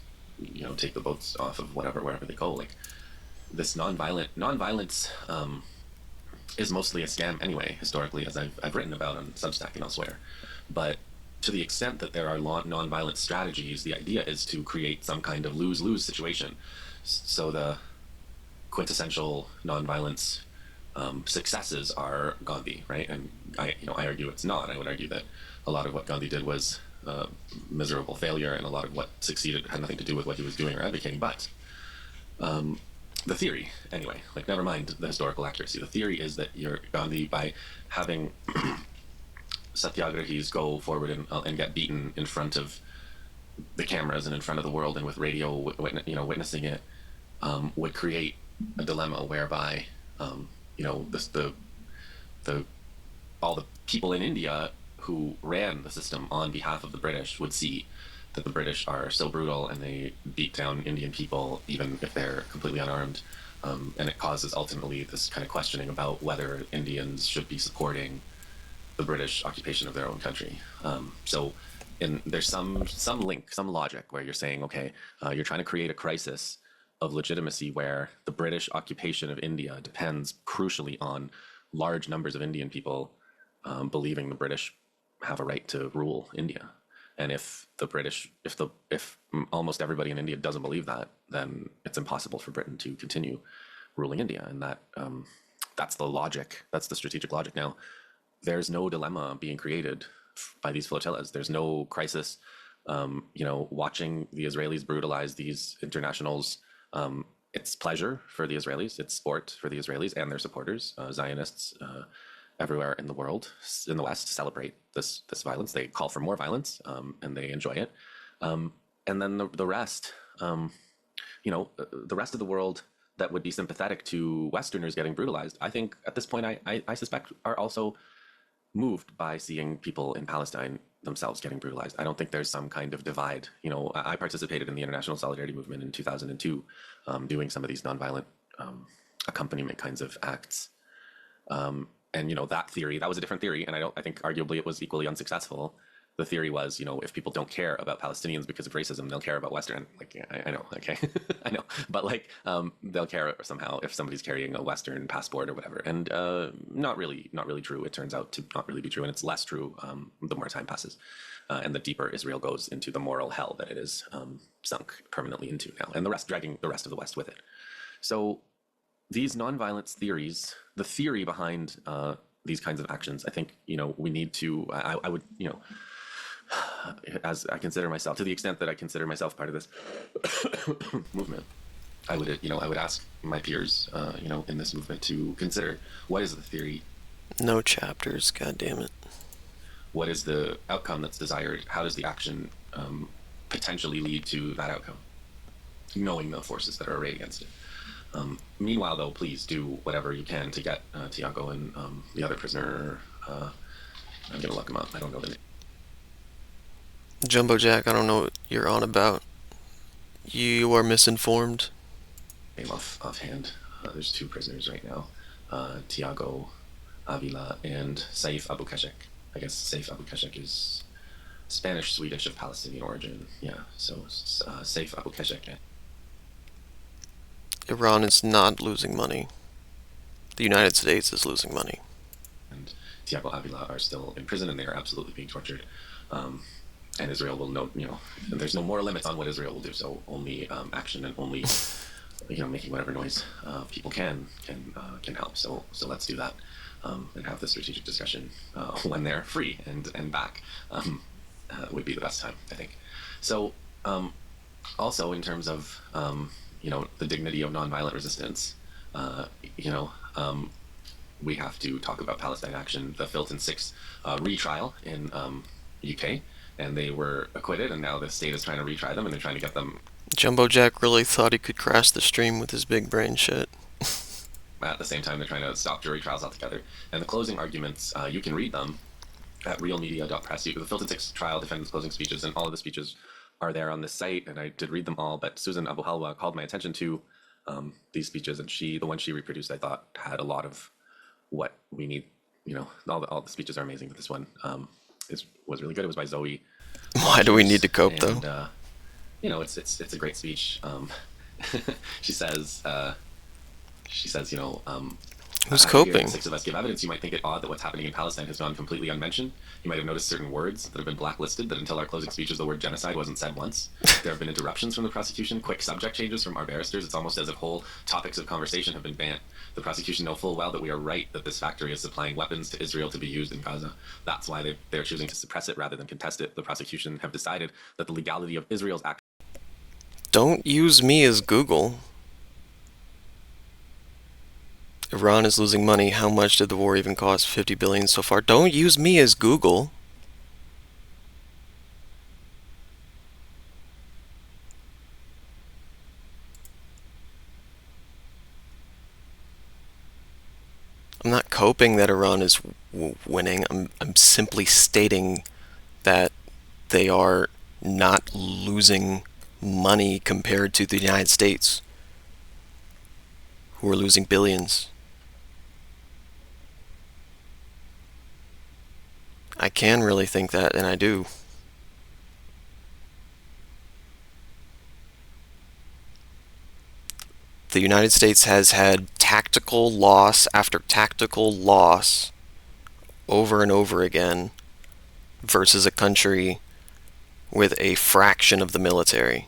take the boats off of wherever they go, like this nonviolence is mostly a scam anyway, historically, as I've written about on Substack and elsewhere. But to the extent that there are nonviolent strategies, the idea is to create some kind of lose-lose situation. So the quintessential nonviolence successes are Gandhi, right? And I argue it's not. I would argue that a lot of what Gandhi did was miserable failure, and a lot of what succeeded had nothing to do with what he was doing or advocating. But the theory, anyway, like never mind the historical accuracy. The theory is that Gandhi, by having satyagrahis go forward and get beaten in front of the cameras and in front of the world and with radio witnessing it, would create a dilemma whereby all the people in India who ran the system on behalf of the British would see that the British are so brutal and they beat down Indian people even if they're completely unarmed, and it causes ultimately this kind of questioning about whether Indians should be supporting the British occupation of their own country. There's some link, some logic where you're saying, okay, you're trying to create a crisis of legitimacy where the British occupation of India depends crucially on large numbers of Indian people believing the British have a right to rule India. And if almost everybody in India doesn't believe that, then it's impossible for Britain to continue ruling India. And that's the logic. That's the strategic logic. Now, there's no dilemma being created by these flotillas. There's no crisis. Watching the Israelis brutalize these internationals, it's pleasure for the Israelis. It's sport for the Israelis and their supporters, Zionists everywhere in the world, in the West, celebrate this violence. They call for more violence, and they enjoy it. And then the rest, the rest of the world that would be sympathetic to Westerners getting brutalized, I think at this point, I suspect are also moved by seeing people in Palestine themselves getting brutalized. I don't think there's some kind of divide. I participated in the International Solidarity Movement in 2002, doing some of these nonviolent accompaniment kinds of acts. And that theory, that was a different theory, and I think arguably it was equally unsuccessful. The theory was, if people don't care about Palestinians because of racism, they'll care about Western. Like, I know, okay, I know, but they'll care somehow if somebody's carrying a Western passport or whatever. And not really true. It turns out to not really be true, and it's less true the more time passes, and the deeper Israel goes into the moral hell that it is sunk permanently into now, and the rest dragging the rest of the West with it. So these nonviolence theories, the theory behind these kinds of actions, I think, we need to, I would, as I consider myself, to the extent that I consider myself part of this movement, I would ask my peers, in this movement to consider, what is the theory? No chapters, God damn it. What is the outcome that's desired? How does the action potentially lead to that outcome? Knowing the forces that are arrayed against it. Meanwhile, though, please do whatever you can to get Tiago and the other prisoner. I'm going to look him up. I don't know the name. Jumbo Jack, I don't know what you're on about. You are misinformed. Name offhand. There's two prisoners right now. Tiago Avila and Saif Abu Keshek. I guess Saif Abu Keshek is Spanish-Swedish of Palestinian origin. Yeah, so Saif Abu Keshek. Iran is not losing money. The United States is losing money. And Tiago Avila are still in prison, and they are absolutely being tortured. and Israel will know, and there's no more limits on what Israel will do. So only action and only, making whatever noise people can help. So let's do that and have the strategic discussion when they're free and back would be the best time, I think. So also in terms of the dignity of nonviolent resistance, we have to talk about Palestine Action, the Filton 6 retrial in UK, and they were acquitted, and now the state is trying to retry them, and they're trying to get them. Jumbo Jack really thought he could crash the stream with his big brain shit. At the same time, they're trying to stop jury trials altogether. And the closing arguments, you can read them at realmedia.press. The Filton 6 trial defendants' closing speeches, and all of the speeches are there on this site, and I did read them all, but Susan Abu Halwa called my attention to these speeches, and the one she reproduced, I thought, had a lot of what we need. All the speeches are amazing, but this one was really good. It was by Zoe. Why do we need to cope, though? It's a great speech. She says, who's coping? 6 of us give evidence. You might think it odd that what's happening in Palestine has gone completely unmentioned. You might have noticed certain words that have been blacklisted, that until our closing speeches, the word genocide wasn't said once. There have been interruptions from the prosecution, quick subject changes from our barristers. It's almost as if whole topics of conversation have been banned. The prosecution know full well that we are right, that this factory is supplying weapons to Israel to be used in Gaza. That's why they're choosing to suppress it rather than contest it. The prosecution have decided that the legality of Israel's act. Don't use me as Google. Iran is losing money. How much did the war even cost? 50 billion so far. Don't use me as Google. I'm not coping that Iran is winning. I'm simply stating that they are not losing money compared to the United States, who are losing billions. I can really think that, and I do. The United States has had tactical loss after tactical loss over and over again versus a country with a fraction of the military.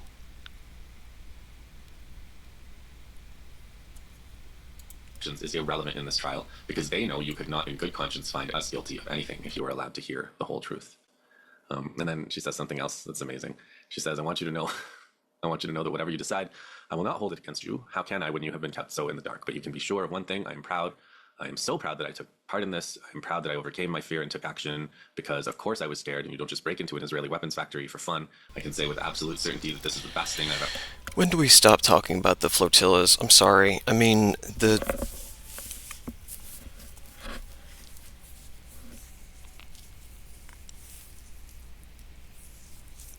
Is irrelevant in this trial because they know you could not in good conscience find us guilty of anything if you were allowed to hear the whole truth. And then she says something else that's amazing. She says, I want you to know that whatever you decide, I will not hold it against you. How can I when you have been kept so in the dark? But you can be sure of one thing. I am proud. I am so proud that I took part in this. I'm proud that I overcame my fear and took action because, of course, I was scared, and you don't just break into an Israeli weapons factory for fun. I can say with absolute certainty that this is the best thing I've ever... When do we stop talking about the flotillas? I'm sorry. I mean,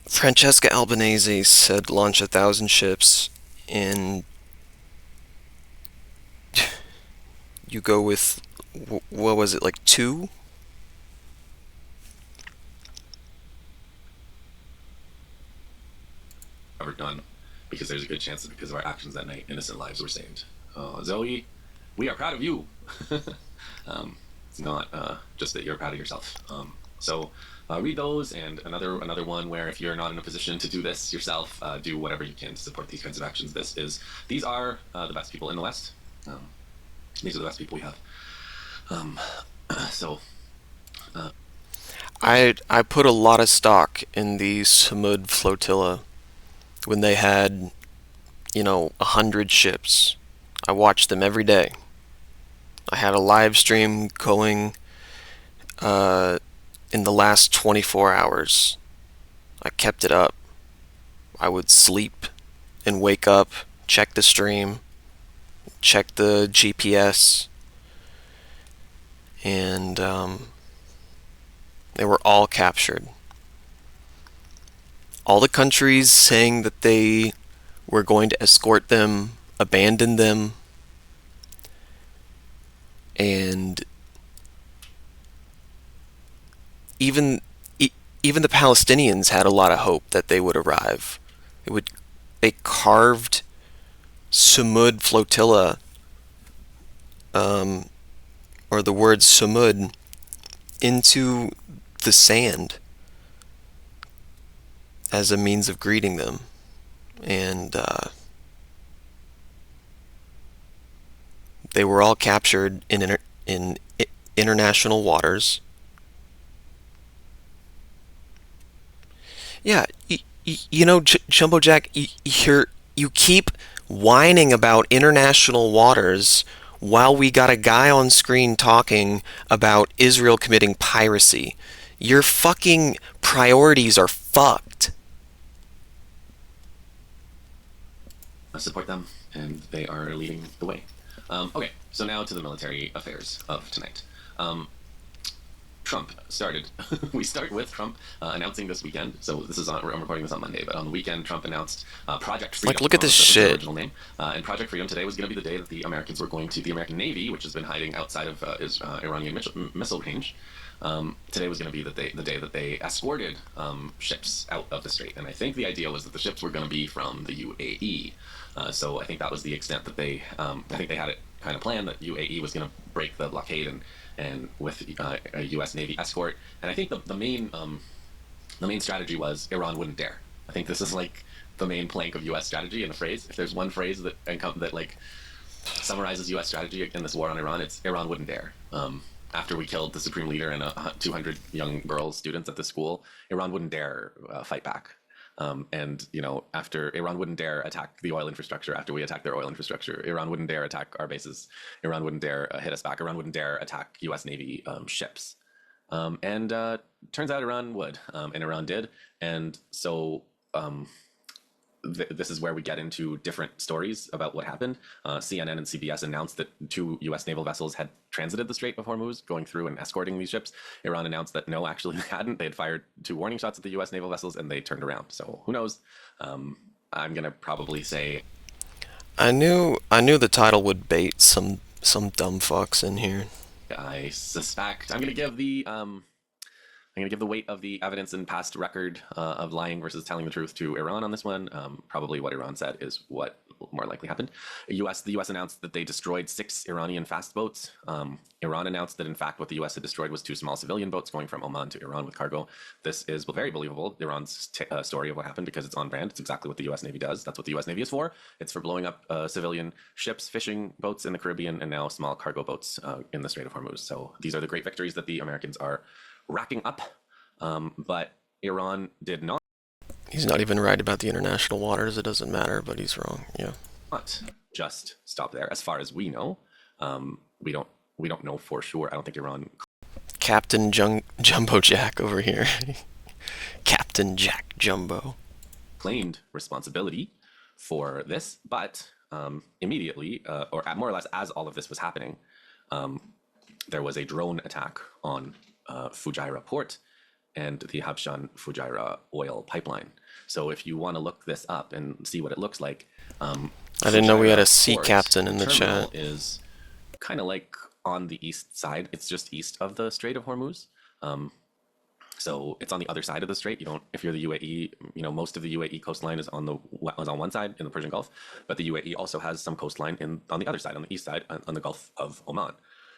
Francesca Albanese said launch 1,000 ships, and you go with, what was it, like 2? Ever done, because there's a good chance that because of our actions that night, innocent lives were saved. Zoe, we are proud of you. It's not just that you're proud of yourself. So read those, and another one where if you're not in a position to do this yourself, do whatever you can to support these kinds of actions. These are the best people in the West. These are the best people we have. I put a lot of stock in the Samud flotilla when they had, 100 ships. I watched them every day. I had a live stream going in the last 24 hours. I kept it up. I would sleep and wake up, check the stream, check the GPS, and they were all captured. All the countries saying that they were going to escort them abandoned them, and even the Palestinians had a lot of hope that they would arrive. They carved Samud flotilla, or the word Samud, into the sand. as a means of greeting them. And they were all captured in international waters. Yeah, you know, Jumbo Jack, you keep whining about international waters while we got a guy on screen talking about Israel committing piracy. Your fucking priorities are fucked. Support them, and they are leading the way. Okay, so now to the military affairs of tonight. Trump started. We start with Trump announcing this weekend. So this is I'm recording this on Monday, but on the weekend, Trump announced Project Freedom. Like, look at this That was shit. the original name. And Project Freedom today was going to be the day that the Americans were going to, the American Navy, which has been hiding outside of Iranian missile range. Today was going to be the day that they escorted ships out of the strait. And I think the idea was that the ships were going to be from the UAE. So I think that was the extent that they, I think they had it kind of planned that UAE was going to break the blockade and with a U.S. Navy escort. And I think the main strategy was Iran wouldn't dare. I think this is like the main plank of U.S. strategy in a phrase. If there's one phrase that like summarizes U.S. strategy in this war on Iran, it's Iran wouldn't dare. After we killed the supreme leader and 200 young girls, students at the school, Iran wouldn't dare fight back. And, you know, after Iran wouldn't dare attack the oil infrastructure, after we attacked their oil infrastructure, Iran wouldn't dare attack our bases. Iran wouldn't dare hit us back. Iran wouldn't dare attack U.S. Navy ships. And turns out Iran would, and Iran did. And so this is where we get into different stories about what happened. CNN and CBS announced that 2 U.S. naval vessels had transited the Strait of Hormuz, going through and escorting these ships. Iran announced that no, actually they hadn't. They had fired 2 warning shots at the U.S. naval vessels, and they turned around. So who knows? I'm gonna probably say I knew the title would bait some dumb fucks in here. I suspect I'm gonna give the weight of the evidence and past record of lying versus telling the truth to Iran on this one. Probably what Iran said is what more likely happened. The U.S. announced that they destroyed 6 Iranian fast boats. Iran announced that in fact what the U.S. had destroyed was 2 small civilian boats going from Oman to Iran with cargo. This is very believable, Iran's story of what happened, because it's on brand. It's exactly what the U.S. Navy does. That's what the U.S. Navy is for. It's for blowing up civilian ships, fishing boats in the Caribbean, and now small cargo boats in the Strait of Hormuz. So these are the great victories that the Americans are racking up. But Iran did not. He's not even right about the international waters. It doesn't matter, but he's wrong. Yeah. Not just stop there. As far as we know, we don't know for sure. I don't think Iran. Captain Jumbo Jack over here. Captain Jack Jumbo claimed responsibility for this, but immediately, or more or less as all of this was happening, there was a drone attack on Fujairah port and the Habshan Fujairah oil pipeline. So if you want to look this up and see what it looks like, I didn't know we had a sea port captain in the terminal chat. Is kind of like on the east side. It's just east of the Strait of Hormuz. So it's on the other side of the strait. You don't, if you're the UAE, you know, most of the UAE coastline is on one side in the Persian Gulf, but the UAE also has some coastline on the other side, on the east side, on the Gulf of Oman.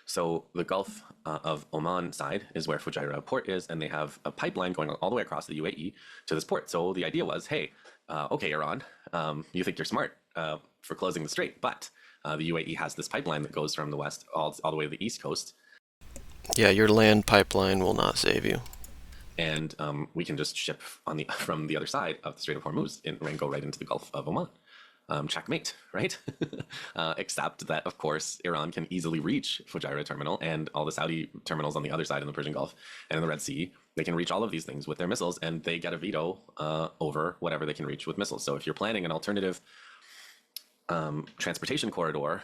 So the Gulf of Oman side is where Fujairah port is, and they have a pipeline going all the way across the UAE to this port. So the idea was, hey, okay, Iran, you think you're smart for closing the strait, but the UAE has this pipeline that goes from the west all the way to the east coast. Yeah, your land pipeline will not save you. And we can just ship from the other side of the Strait of Hormuz and go right into the Gulf of Oman. Checkmate, right? Except that, of course, Iran can easily reach Fujairah terminal and all the Saudi terminals on the other side in the Persian Gulf and in the Red Sea. They can reach all of these things with their missiles, and they get a veto over whatever they can reach with missiles. So if you're planning an alternative transportation corridor,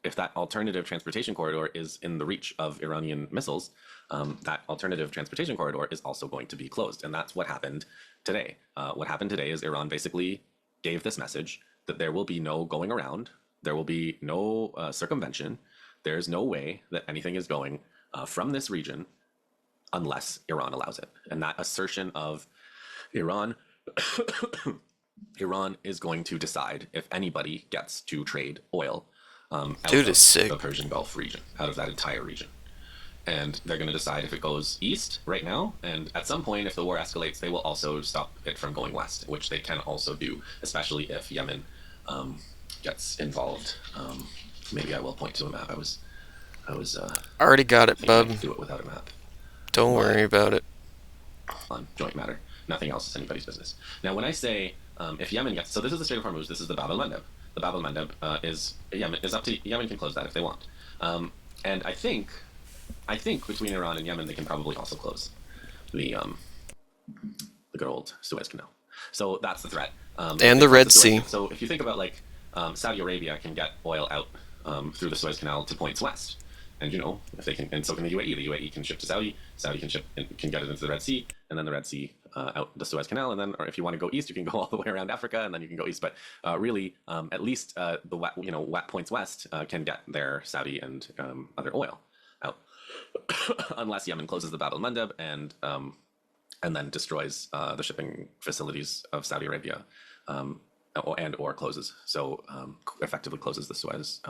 if that alternative transportation corridor is in the reach of Iranian missiles, that alternative transportation corridor is also going to be closed. And that's what happened today. What happened today is Iran basically gave this message that there will be no going around, there will be no circumvention, there's no way that anything is going from this region unless Iran allows it. And that assertion of Iran is going to decide if anybody gets to trade oil out Dude of is sick. the Persian Gulf region, out of that entire region. and they're going to decide if it goes east right now, and at some point, if the war escalates, they will also stop it from going west, which they can also do, especially if Yemen gets involved. Maybe I will point to a map. I was Already got it, thinking I bub. could do it without a map. Don't worry about it. On joint matter. Nothing else is anybody's business. Now, when I say if Yemen gets, so this is the Strait of Hormuz, this is the Bab el-Mandeb. The Bab el-Mandeb is up to Yemen can close that if they want. And I think between Iran and Yemen they can probably also close the good old Suez Canal. So that's the threat. And the Red Sea. So if you think about like Saudi Arabia can get oil out through the Suez Canal to points west. And if they can, and so can the UAE. The UAE can ship to Saudi. Saudi can get it into the Red Sea, and then the Red Sea out the Suez Canal, and then, or if you want to go east, you can go all the way around Africa, and then you can go east. But really, at least the wet points west can get their Saudi and other oil out, unless Yemen closes the Bab el-Mandeb and then destroys the shipping facilities of Saudi Arabia, or closes. So effectively closes the Suez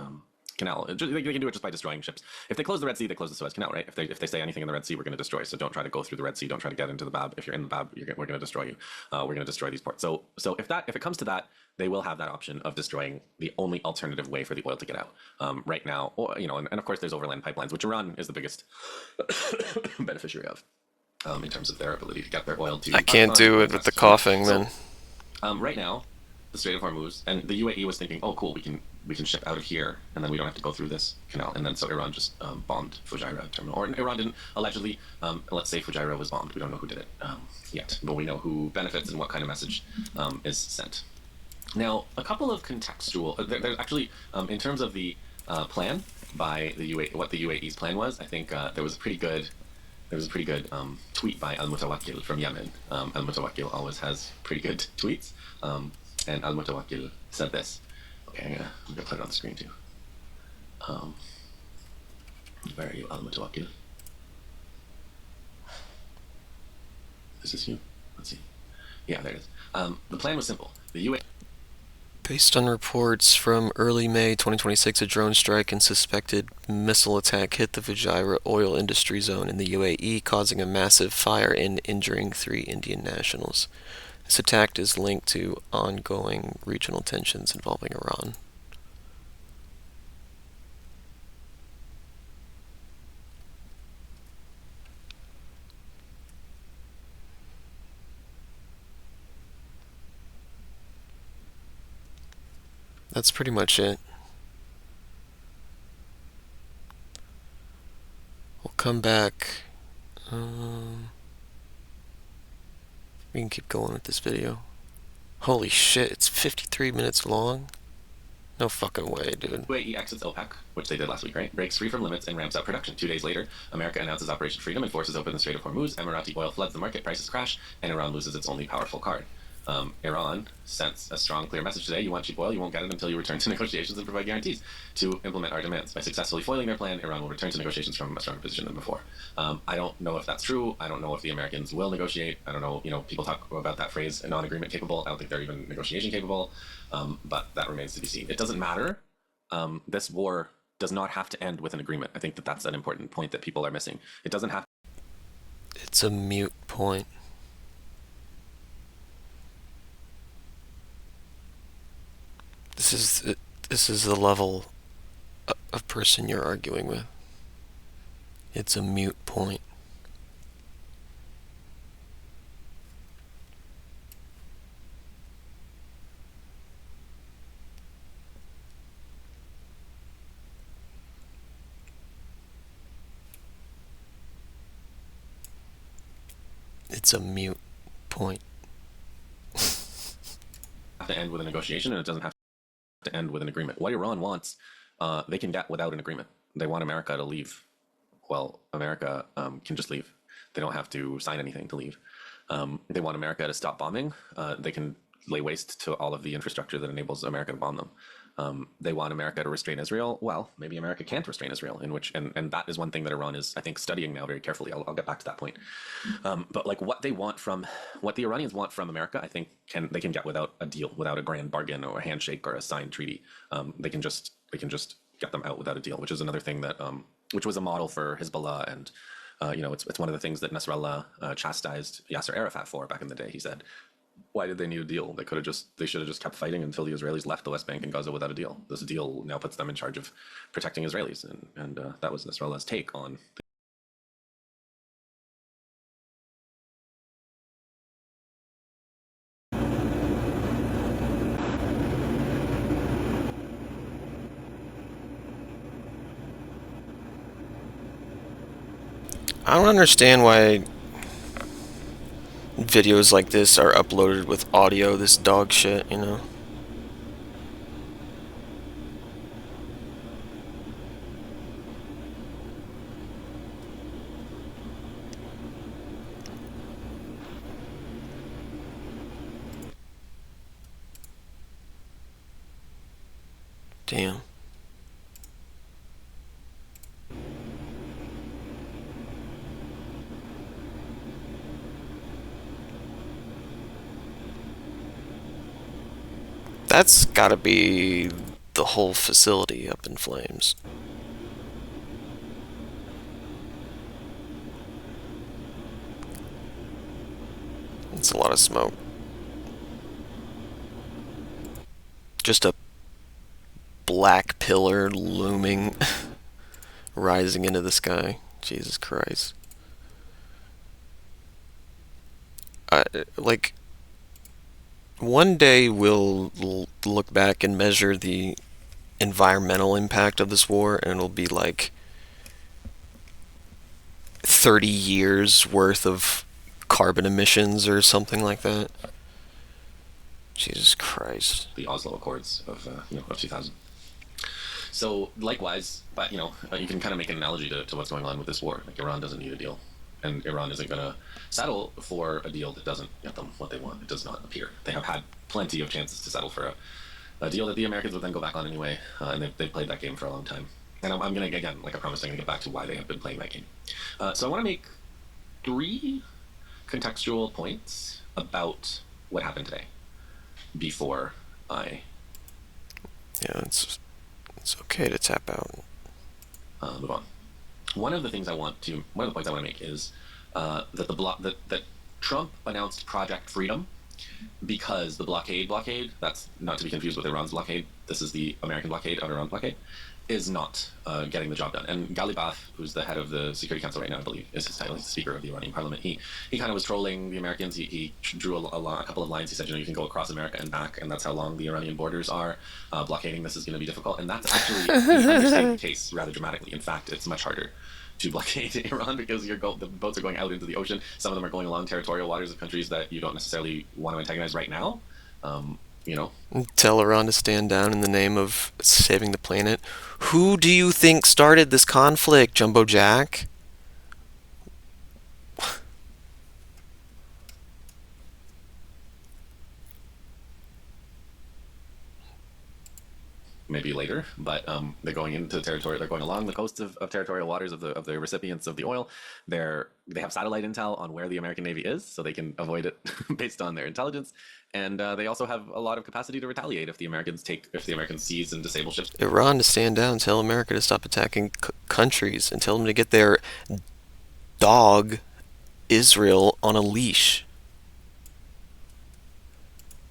Canal. They can do it just by destroying ships. If they close the Red Sea, they close the Suez Canal, right? If they say anything in the Red Sea, we're going to destroy. So don't try to go through the Red Sea. Don't try to get into the Bab. If you're in the Bab, we're going to destroy you. We're going to destroy these ports. So if it comes to that, they will have that option of destroying the only alternative way for the oil to get out right now. Or and of course there's overland pipelines, which Iran is the biggest beneficiary of in terms of their ability to get their oil to. I can't do it with the coughing, man. Right now, the Strait of Hormuz, and the UAE was thinking, oh cool, we can ship out of here, and then we don't have to go through this canal. And then so Iran just bombed Fujairah terminal, or Iran didn't allegedly. Let's say Fujairah was bombed. We don't know who did it yet, but we know who benefits and what kind of message is sent. Now, a couple of contextual. There's actually, in terms of the plan by the UAE, what the UAE's plan was. I think there was a pretty good tweet by Al-Mutawakkil from Yemen. Al-Mutawakkil always has pretty good tweets. And Al-Mutawakkil said this. Okay, I'm gonna put it on the screen too. Where are you, Al-Mutawakkil? Is this you? Let's see. Yeah, there it is. The plan was simple. The UAE. Based on reports from early May 2026, a drone strike and suspected missile attack hit the Fujairah oil industry zone in the UAE, causing a massive fire and injuring 3 Indian nationals. This attack is linked to ongoing regional tensions involving Iran. That's pretty much it. We'll come back. We can keep going with this video. Holy shit, it's 53 minutes long? No fucking way, dude. UAE exits OPEC, which they did last week, right? Breaks free from limits and ramps up production. 2 days later, America announces Operation Freedom and forces open the Strait of Hormuz. Emirati oil floods the market, prices crash, and Iran loses its only powerful card. Iran sent a strong, clear message today. You want cheap oil, you won't get it until you return to negotiations and provide guarantees to implement our demands. By successfully foiling their plan, Iran will return to negotiations from a stronger position than before. I don't know if that's true. I don't know if the Americans will negotiate. I don't know, people talk about that phrase, non-agreement capable. I don't think they're even negotiation capable, but that remains to be seen. It doesn't matter. This war does not have to end with an agreement. I think that's an important point that people are missing. It doesn't have. It's a mute point. This is the level of person you're arguing with. It's a mute point. It's a mute point. Have to end with a negotiation, and it doesn't have to end with an agreement. What Iran wants, they can get without an agreement. They want America to leave. Well, America can just leave. They don't have to sign anything to leave. They want America to stop bombing. They can lay waste to all of the infrastructure that enables America to bomb them. They want America to restrain Israel. Well, maybe America can't restrain Israel, and that is one thing that Iran is, I think, studying now very carefully. I'll get back to that point. But like what the Iranians want from America, I think they can get without a deal, without a grand bargain or a handshake or a signed treaty. They can just get them out without a deal, which is another thing that which was a model for Hezbollah. And, it's one of the things that Nasrallah chastised Yasser Arafat for back in the day. He said, why did they need a deal? They should have just kept fighting until the Israelis left the West Bank and Gaza without a deal. This deal now puts them in charge of protecting Israelis. And that was Nasrallah's take on I don't understand why videos like this are uploaded with audio, this dog shit, you know? Damn. That's gotta be the whole facility up in flames. It's a lot of smoke. Just a black pillar looming, rising into the sky. Jesus Christ. Like, one day we'll look back and measure the environmental impact of this war, and it'll be like 30 years worth of carbon emissions or something like that. Jesus Christ. the Oslo Accords of 2000. So likewise, but you can kind of make an analogy to what's going on with this war. Like, Iran doesn't need a deal, and Iran isn't going to settle for a deal that doesn't get them what they want. It does not appear. They have had plenty of chances to settle for a deal that the Americans would then go back on anyway, and they've played that game for a long time. And I'm going to, again, like I promised, I'm going to get back to why they have been playing that game. So I want to make 3 contextual points about what happened today before I... Yeah, it's okay to tap out. Move on. One of the points I want to make is that Trump announced Project Freedom because the blockade, that's not to be confused with Iran's blockade, this is the American blockade of Iran's blockade, is not getting the job done. And Ghalibaf, who's the head of the Security Council right now, I believe is his title, he's the Speaker of the Iranian Parliament, he kind of was trolling the Americans. He drew a couple of lines. He said, you can go across America and back, and that's how long the Iranian borders are. Blockading this is going to be difficult, and that's actually understating the case rather dramatically. In fact, it's much harder to blockade Iran because the boats are going out into the ocean. Some of them are going along territorial waters of countries that you don't necessarily want to antagonize right now. Tell Iran to stand down in the name of saving the planet. Who do you think started this conflict, Jumbo Jack? Maybe later, but they're going into territory. They're going along the coasts of territorial waters of the recipients of the oil. They have satellite intel on where the American Navy is, so they can avoid it based on their intelligence. And they also have a lot of capacity to retaliate if the Americans seize and disable ships. Iran to stand down, tell America to stop attacking countries, and tell them to get their dog Israel on a leash.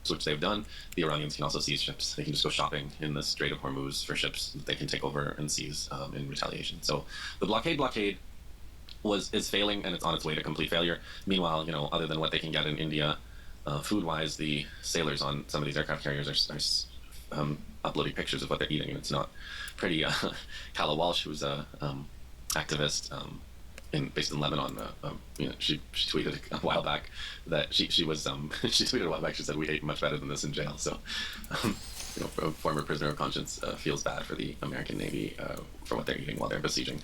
Which they've done. The Iranians can also seize ships. They can just go shopping in the Strait of Hormuz for ships that they can take over and seize in retaliation. So the blockade is failing, and it's on its way to complete failure. Meanwhile, other than what they can get in India, food-wise, the sailors on some of these aircraft carriers are uploading pictures of what they're eating, and it's not pretty. Kala Walsh, who's a activist based in Lebanon, she tweeted a while back that she tweeted a while back. She said, "We ate much better than this in jail." So, a former prisoner of conscience feels bad for the American Navy for what they're eating while they're besieging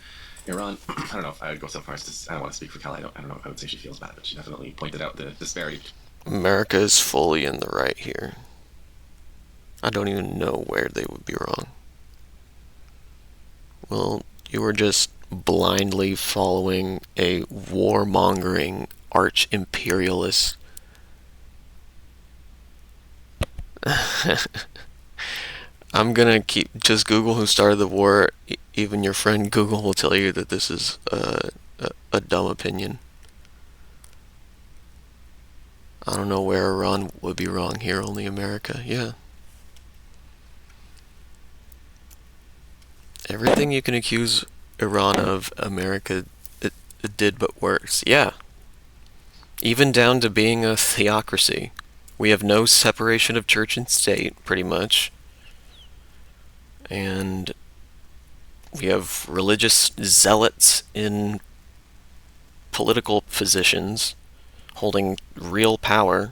Iran. I don't know if I would go so far as to. I don't want to speak for Kala. I don't know if I would say she feels bad, but she definitely pointed out the disparity. America is fully in the right here. I don't even know where they would be wrong. Well, you were just blindly following a warmongering arch-imperialist I'm gonna just Google who started the war. Even your friend Google will tell you that this is a dumb opinion. I don't know where Iran would be wrong here, only America. Yeah. Everything you can accuse Iran of, America it did but worse. Yeah. Even down to being a theocracy. We have no separation of church and state, pretty much. And we have religious zealots in political positions holding real power.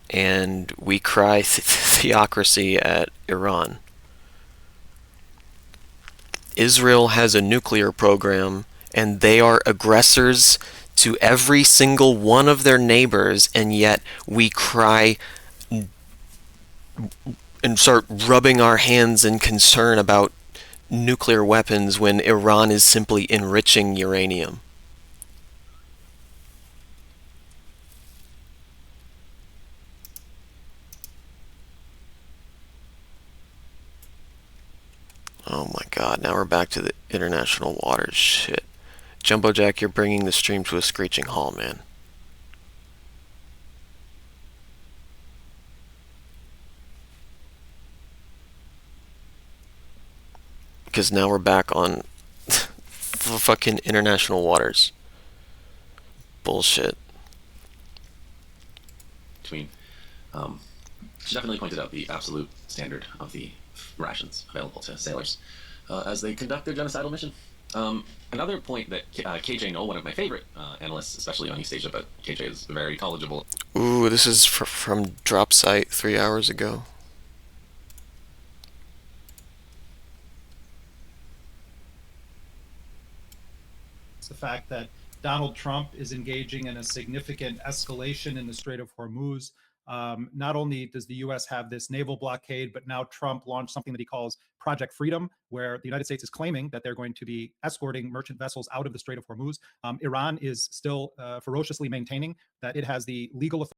And we cry theocracy at Iran. Israel has a nuclear program, and they are aggressors to every single one of their neighbors, and yet we cry and start rubbing our hands in concern about nuclear weapons when Iran is simply enriching uranium. Oh my god, now we're back to the international waters. Shit. Jumbo Jack, you're bringing the stream to a screeching halt, man. Because now we're back on fucking international waters. Bullshit. Between, she definitely pointed out the absolute standard of the rations available to sailors as they conduct their genocidal mission. Another point that KJ Knoll, one of my favorite analysts, especially on East Asia, but KJ is very knowledgeable. Ooh, this is from Drop Site 3 hours ago. The fact that Donald Trump is engaging in a significant escalation in the Strait of Hormuz. Not only does the U.S. have this naval blockade, but now Trump launched something that he calls Project Freedom, where the United States is claiming that they're going to be escorting merchant vessels out of the Strait of Hormuz. Iran is still ferociously maintaining that it has the legal authority.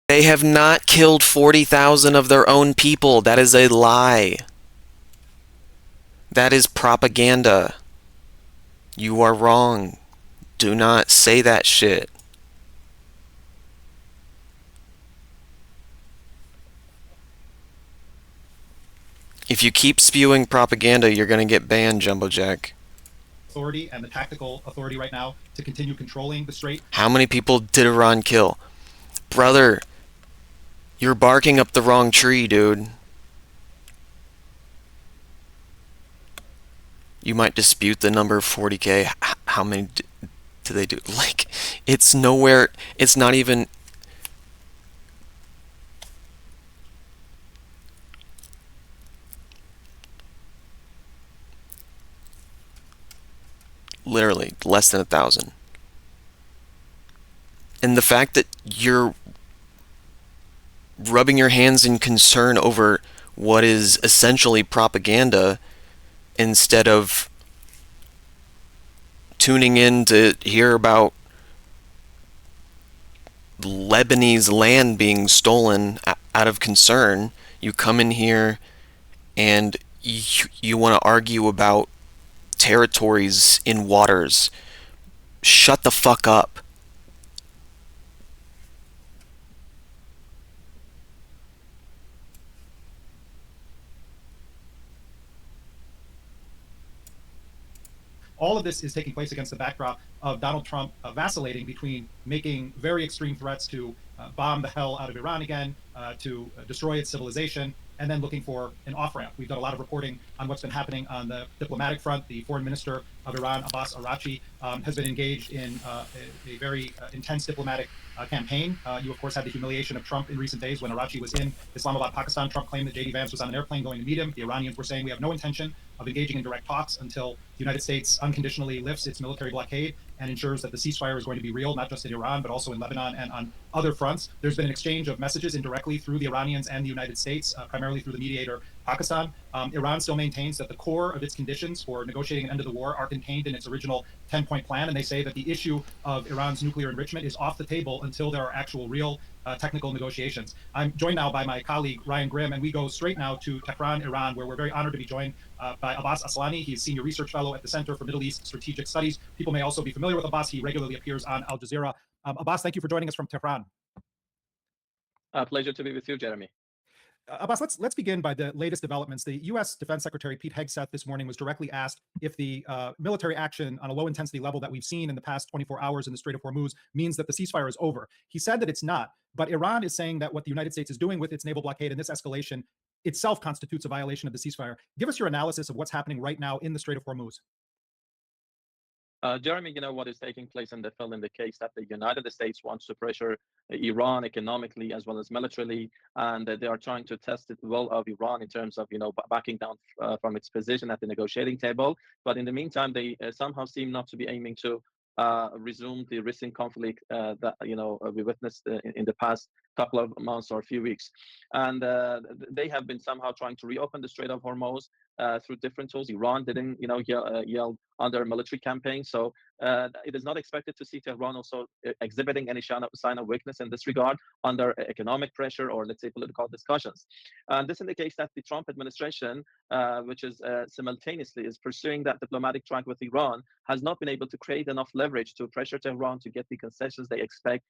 They have not killed 40,000 of their own people. That is a lie. That is propaganda. You are wrong. Do not say that shit. If you keep spewing propaganda, you're going to get banned, Jumbo Jack. Authority and the tactical authority right now to continue controlling the strait. How many people did Iran kill? Brother, you're barking up the wrong tree, dude. You might dispute the number 40K. How many do they do? Like, it's nowhere. It's not even. Literally, less than 1,000. And the fact that you're rubbing your hands in concern over what is essentially propaganda instead of tuning in to hear about Lebanese land being stolen out of concern, you come in here and you want to argue about territories in waters. Shut the fuck up. All of this is taking place against the backdrop of Donald Trump vacillating between making very extreme threats to bomb the hell out of Iran again, to destroy its civilization, and then looking for an off-ramp. We've done a lot of reporting on what's been happening on the diplomatic front. The foreign minister of Iran, Abbas Araghchi, has been engaged in a very intense diplomatic campaign. You, of course, had the humiliation of Trump in recent days when Araghchi was in Islamabad, Pakistan. Trump claimed that J.D. Vance was on an airplane going to meet him. The Iranians were saying, we have no intention of engaging in direct talks until the United States unconditionally lifts its military blockade and ensures that the ceasefire is going to be real, not just in Iran, but also in Lebanon and on other fronts. There's been an exchange of messages indirectly through the Iranians and the United States, primarily through the mediator, Pakistan. Iran still maintains that the core of its conditions for negotiating an end to the war are contained in its original 10-point plan, and they say that the issue of Iran's nuclear enrichment is off the table until there are actual real technical negotiations. I'm joined now by my colleague Ryan Grimm, and we go straight now to Tehran, Iran, where we're very honored to be joined by Abbas Aslani. He's Senior Research Fellow at the Center for Middle East Strategic Studies. People may also be familiar with Abbas. He regularly appears on Al Jazeera. Abbas, thank you for joining us from Tehran. Pleasure to be with you, Jeremy. Abbas, let's begin by the latest developments. The U.S. Defense Secretary Pete Hegseth this morning was directly asked if the military action on a low intensity level that we've seen in the past 24 hours in the Strait of Hormuz means that the ceasefire is over. He said that it's not, but Iran is saying that what the United States is doing with its naval blockade and this escalation itself constitutes a violation of the ceasefire. Give us your analysis of what's happening right now in the Strait of Hormuz. Jeremy, you know what is taking place in the field in the case that the United States wants to pressure Iran economically as well as militarily, and they are trying to test the will of Iran in terms of, backing down from its position at the negotiating table. But in the meantime, they somehow seem not to be aiming to resume the recent conflict that we witnessed in the past couple of months or a few weeks, and they have been somehow trying to reopen the Strait of Hormuz through different tools. Iran didn't, yell under a military campaign, so it is not expected to see Tehran also exhibiting any sign of weakness in this regard under economic pressure or, let's say, political discussions. And this indicates that the Trump administration, which is simultaneously is pursuing that diplomatic track with Iran, has not been able to create enough leverage to pressure Tehran to get the concessions they expect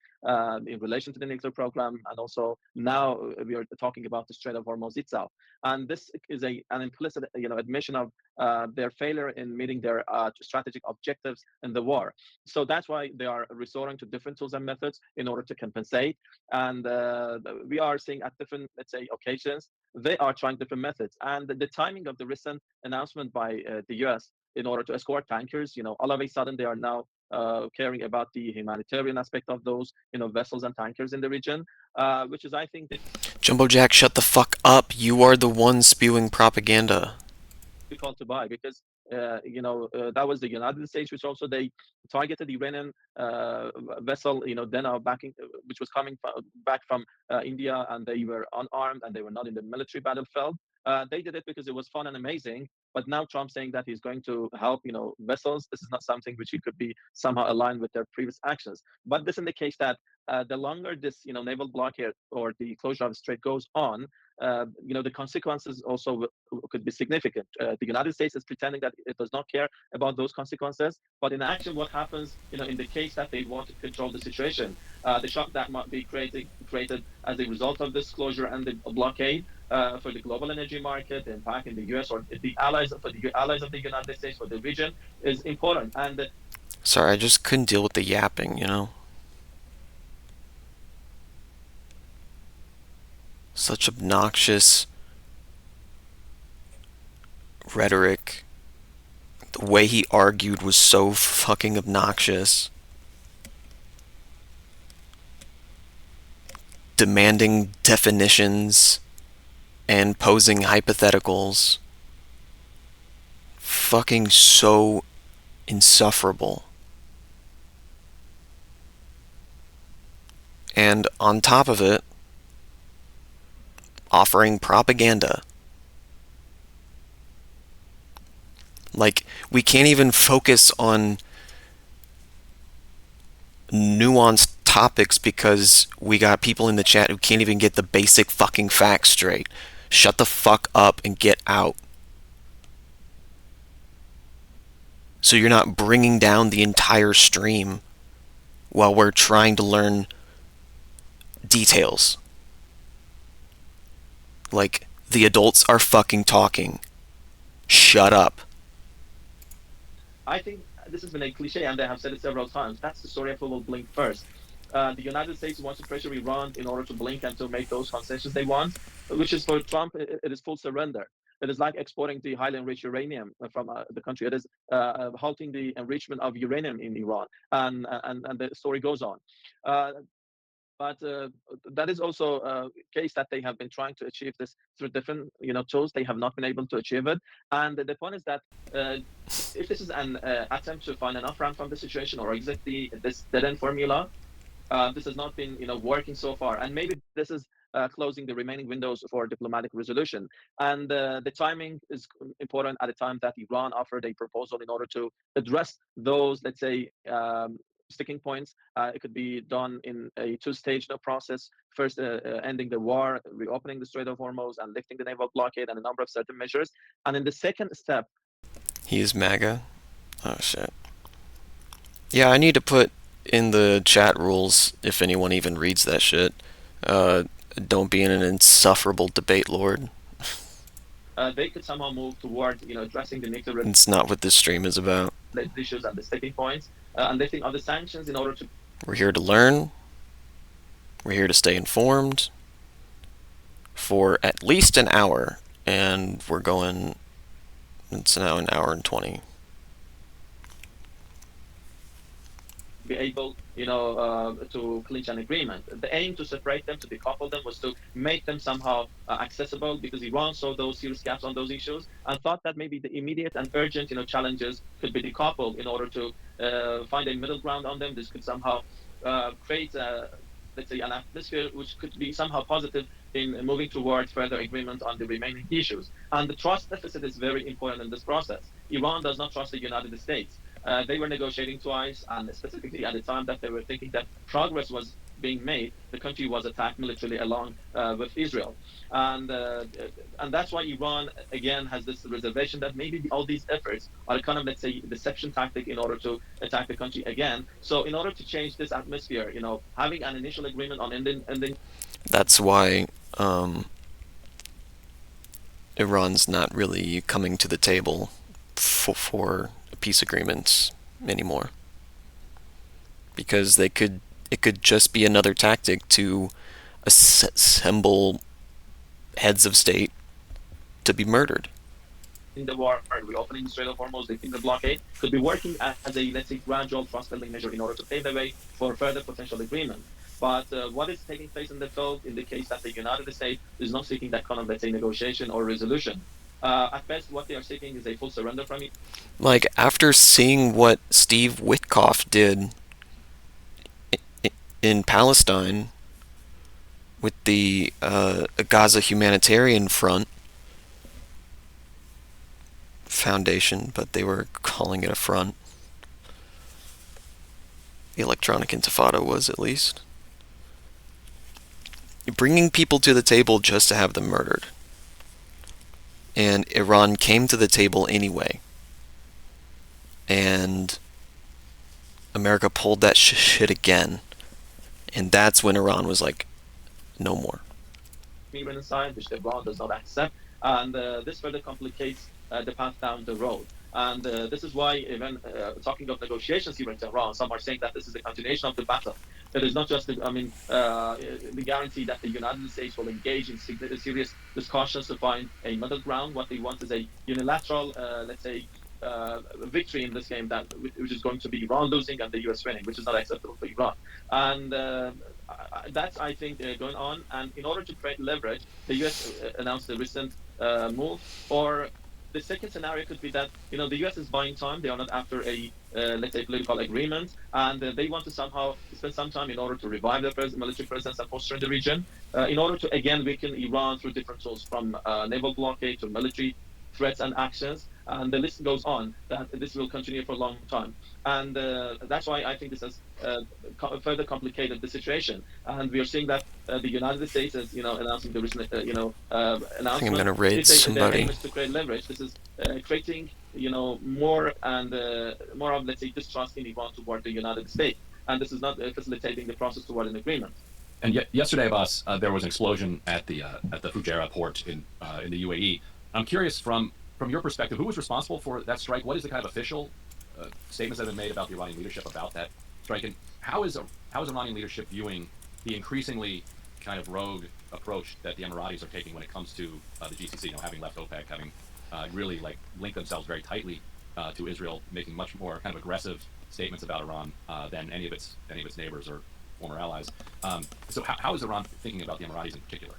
in relation to the nuclear program, and also now we are talking about the Strait of Hormuz itself. And this is an implicit, admission of their failure in meeting their strategic objectives in the war. So that's why they are resorting to different tools and methods in order to compensate. And we are seeing at different, let's say, occasions, they are trying different methods. And the timing of the recent announcement by the US in order to escort tankers, all of a sudden they are now caring about the humanitarian aspect of those, vessels and tankers in the region, which is, I think, Jumbo Jack, shut the fuck up. You are the one spewing propaganda. difficult to buy because that was the United States, which also they targeted the Iranian vessel, Dena, which was coming back from India, and they were unarmed and they were not in the military battlefield. They did it because it was fun and amazing. But now Trump saying that he's going to help, vessels. This is not something which he could be somehow aligned with their previous actions. But this indicates that the longer this, naval blockade or the closure of the strait goes on, the consequences also could be significant. The United States is pretending that it does not care about those consequences, but in action, what happens, in the case that they want to control the situation, the shock that might be created as a result of this closure and the blockade for the global energy market, the impact in the U.S. or the allies of the United States for the region is important. And sorry, I just couldn't deal with the yapping, Such obnoxious rhetoric. The way he argued was so fucking obnoxious. Demanding definitions and posing hypotheticals. Fucking so insufferable. And on top of it, offering propaganda. Like, we can't even focus on nuanced topics because we got people in the chat who can't even get the basic fucking facts straight. Shut the fuck up and get out. So you're not bringing down the entire stream while we're trying to learn details. Like, the adults are fucking talking. Shut up. I think this has been a cliche, and they have said it several times. That's the story of who will blink first. The United States wants to pressure Iran in order to blink and to make those concessions they want, which is for Trump, it is full surrender. It is like exporting the highly enriched uranium from the country. It is halting the enrichment of uranium in Iran, and the story goes on. But that is also a case that they have been trying to achieve this through different, tools. They have not been able to achieve it. And the point is that if this is an attempt to find enough ramp from the situation or exit this dead-end formula, this has not been, working so far. And maybe this is closing the remaining windows for diplomatic resolution. And the timing is important at the time that Iran offered a proposal in order to address those, let's say, sticking points. It could be done in a two-stage process. First, ending the war, reopening the Strait of Hormuz, and lifting the naval blockade, and a number of certain measures. And in the second step, He is MAGA? Oh shit. Yeah, I need to put in the chat rules, if anyone even reads that shit, don't be an insufferable debate lord. they could somehow move toward, addressing the nuclear It's not what this stream is about. issues and the sticking points, and lifting other sanctions in order to. We're here to learn. We're here to stay informed for at least an hour, and we're going. It's now an hour and 20. Be able, to clinch an agreement. The aim to separate them, to decouple them, was to make them somehow accessible, because Iran saw those serious gaps on those issues and thought that maybe the immediate and urgent, challenges could be decoupled in order to find a middle ground on them. This could somehow create, let's say, an atmosphere which could be somehow positive in moving towards further agreement on the remaining issues. And the trust deficit is very important in this process. Iran does not trust the United States. They were negotiating twice, and specifically at the time that they were thinking that progress was being made, the country was attacked militarily along with Israel. And that's why Iran, again, has this reservation that maybe all these efforts are kind of, let's say, deception tactic in order to attack the country again. So in order to change this atmosphere, having an initial agreement on ending. That's why Iran's not really coming to the table for peace agreements anymore, because it could just be another tactic to assemble heads of state to be murdered. In the war, reopening the Strait of Hormuz, lifting the blockade, could be working as a, let's say, gradual trust-building measure in order to pave the way for further potential agreement. But what is taking place in the field, in the case that the United States is not seeking that kind of, let's say, negotiation or resolution? At best, what they are seeking is a full surrender from it. Like, after seeing what Steve Witkoff did in Palestine with the Gaza Humanitarian Front Foundation, but they were calling it a front. The Electronic Intifada was, at least. You're bringing people to the table just to have them murdered. And Iran came to the table anyway. And America pulled that shit again. And that's when Iran was like, no more. Inside, which Iran does not accept. And this further complicates the path down the road. And this is why, even talking of negotiations here in Tehran, some are saying that this is a continuation of the battle. It is not just, the guarantee that the United States will engage in serious discussions to find a middle ground. What they want is a unilateral, let's say, victory in this game, which is going to be Iran losing and the US winning, which is not acceptable for Iran. And that's, I think, going on. And in order to create leverage, the US announced a recent move. Or the second scenario could be that, the US is buying time. They are not after a, let's say, political agreement, and they want to somehow spend some time in order to revive their military presence and posture in the region, in order to, again, weaken Iran through different tools, from naval blockade to military threats and actions. And the list goes on, that this will continue for a long time. And that's why I think this has further complicated the situation. And we are seeing that the United States is, announcing the recent, announcement. I think I'm going to raid somebody. The aim is to create leverage. This is creating, more and more of, let's say, distrust in Iran toward the United States. And this is not facilitating the process toward an agreement. And yet, yesterday, Abbas, there was an explosion at the Fujairah port in the UAE. I'm curious, from your perspective, who was responsible for that strike? What is the kind of official statements that have been made about the Iranian leadership about that strike? And how is Iranian leadership viewing the increasingly kind of rogue approach that the Emiratis are taking when it comes to the GCC? Having left OPEC, having really linked themselves very tightly to Israel, making much more kind of aggressive statements about Iran than any of its neighbors or former allies. So how is Iran thinking about the Emiratis in particular?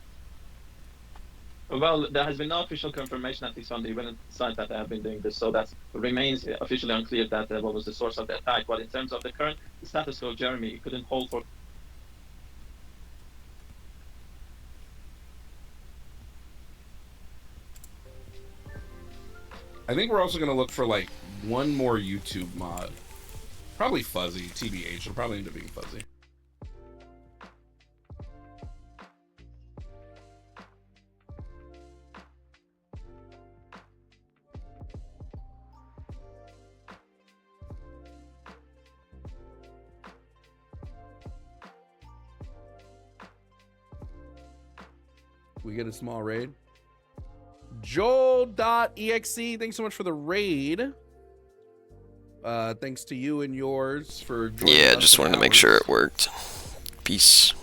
Well, there has been no official confirmation, at least on the Iranian side, that they have been doing this. So that remains officially unclear that what was the source of the attack. But in terms of the current status quo, Jeremy, it couldn't hold for I think we're also gonna look for like one more YouTube mod. Probably Fuzzy, TBH. It'll probably end up being Fuzzy. We get a small raid. Joel.exe, thanks so much for the raid. Thanks to you and yours for joining Yeah, us just for wanted to make hours. sure it worked. Peace.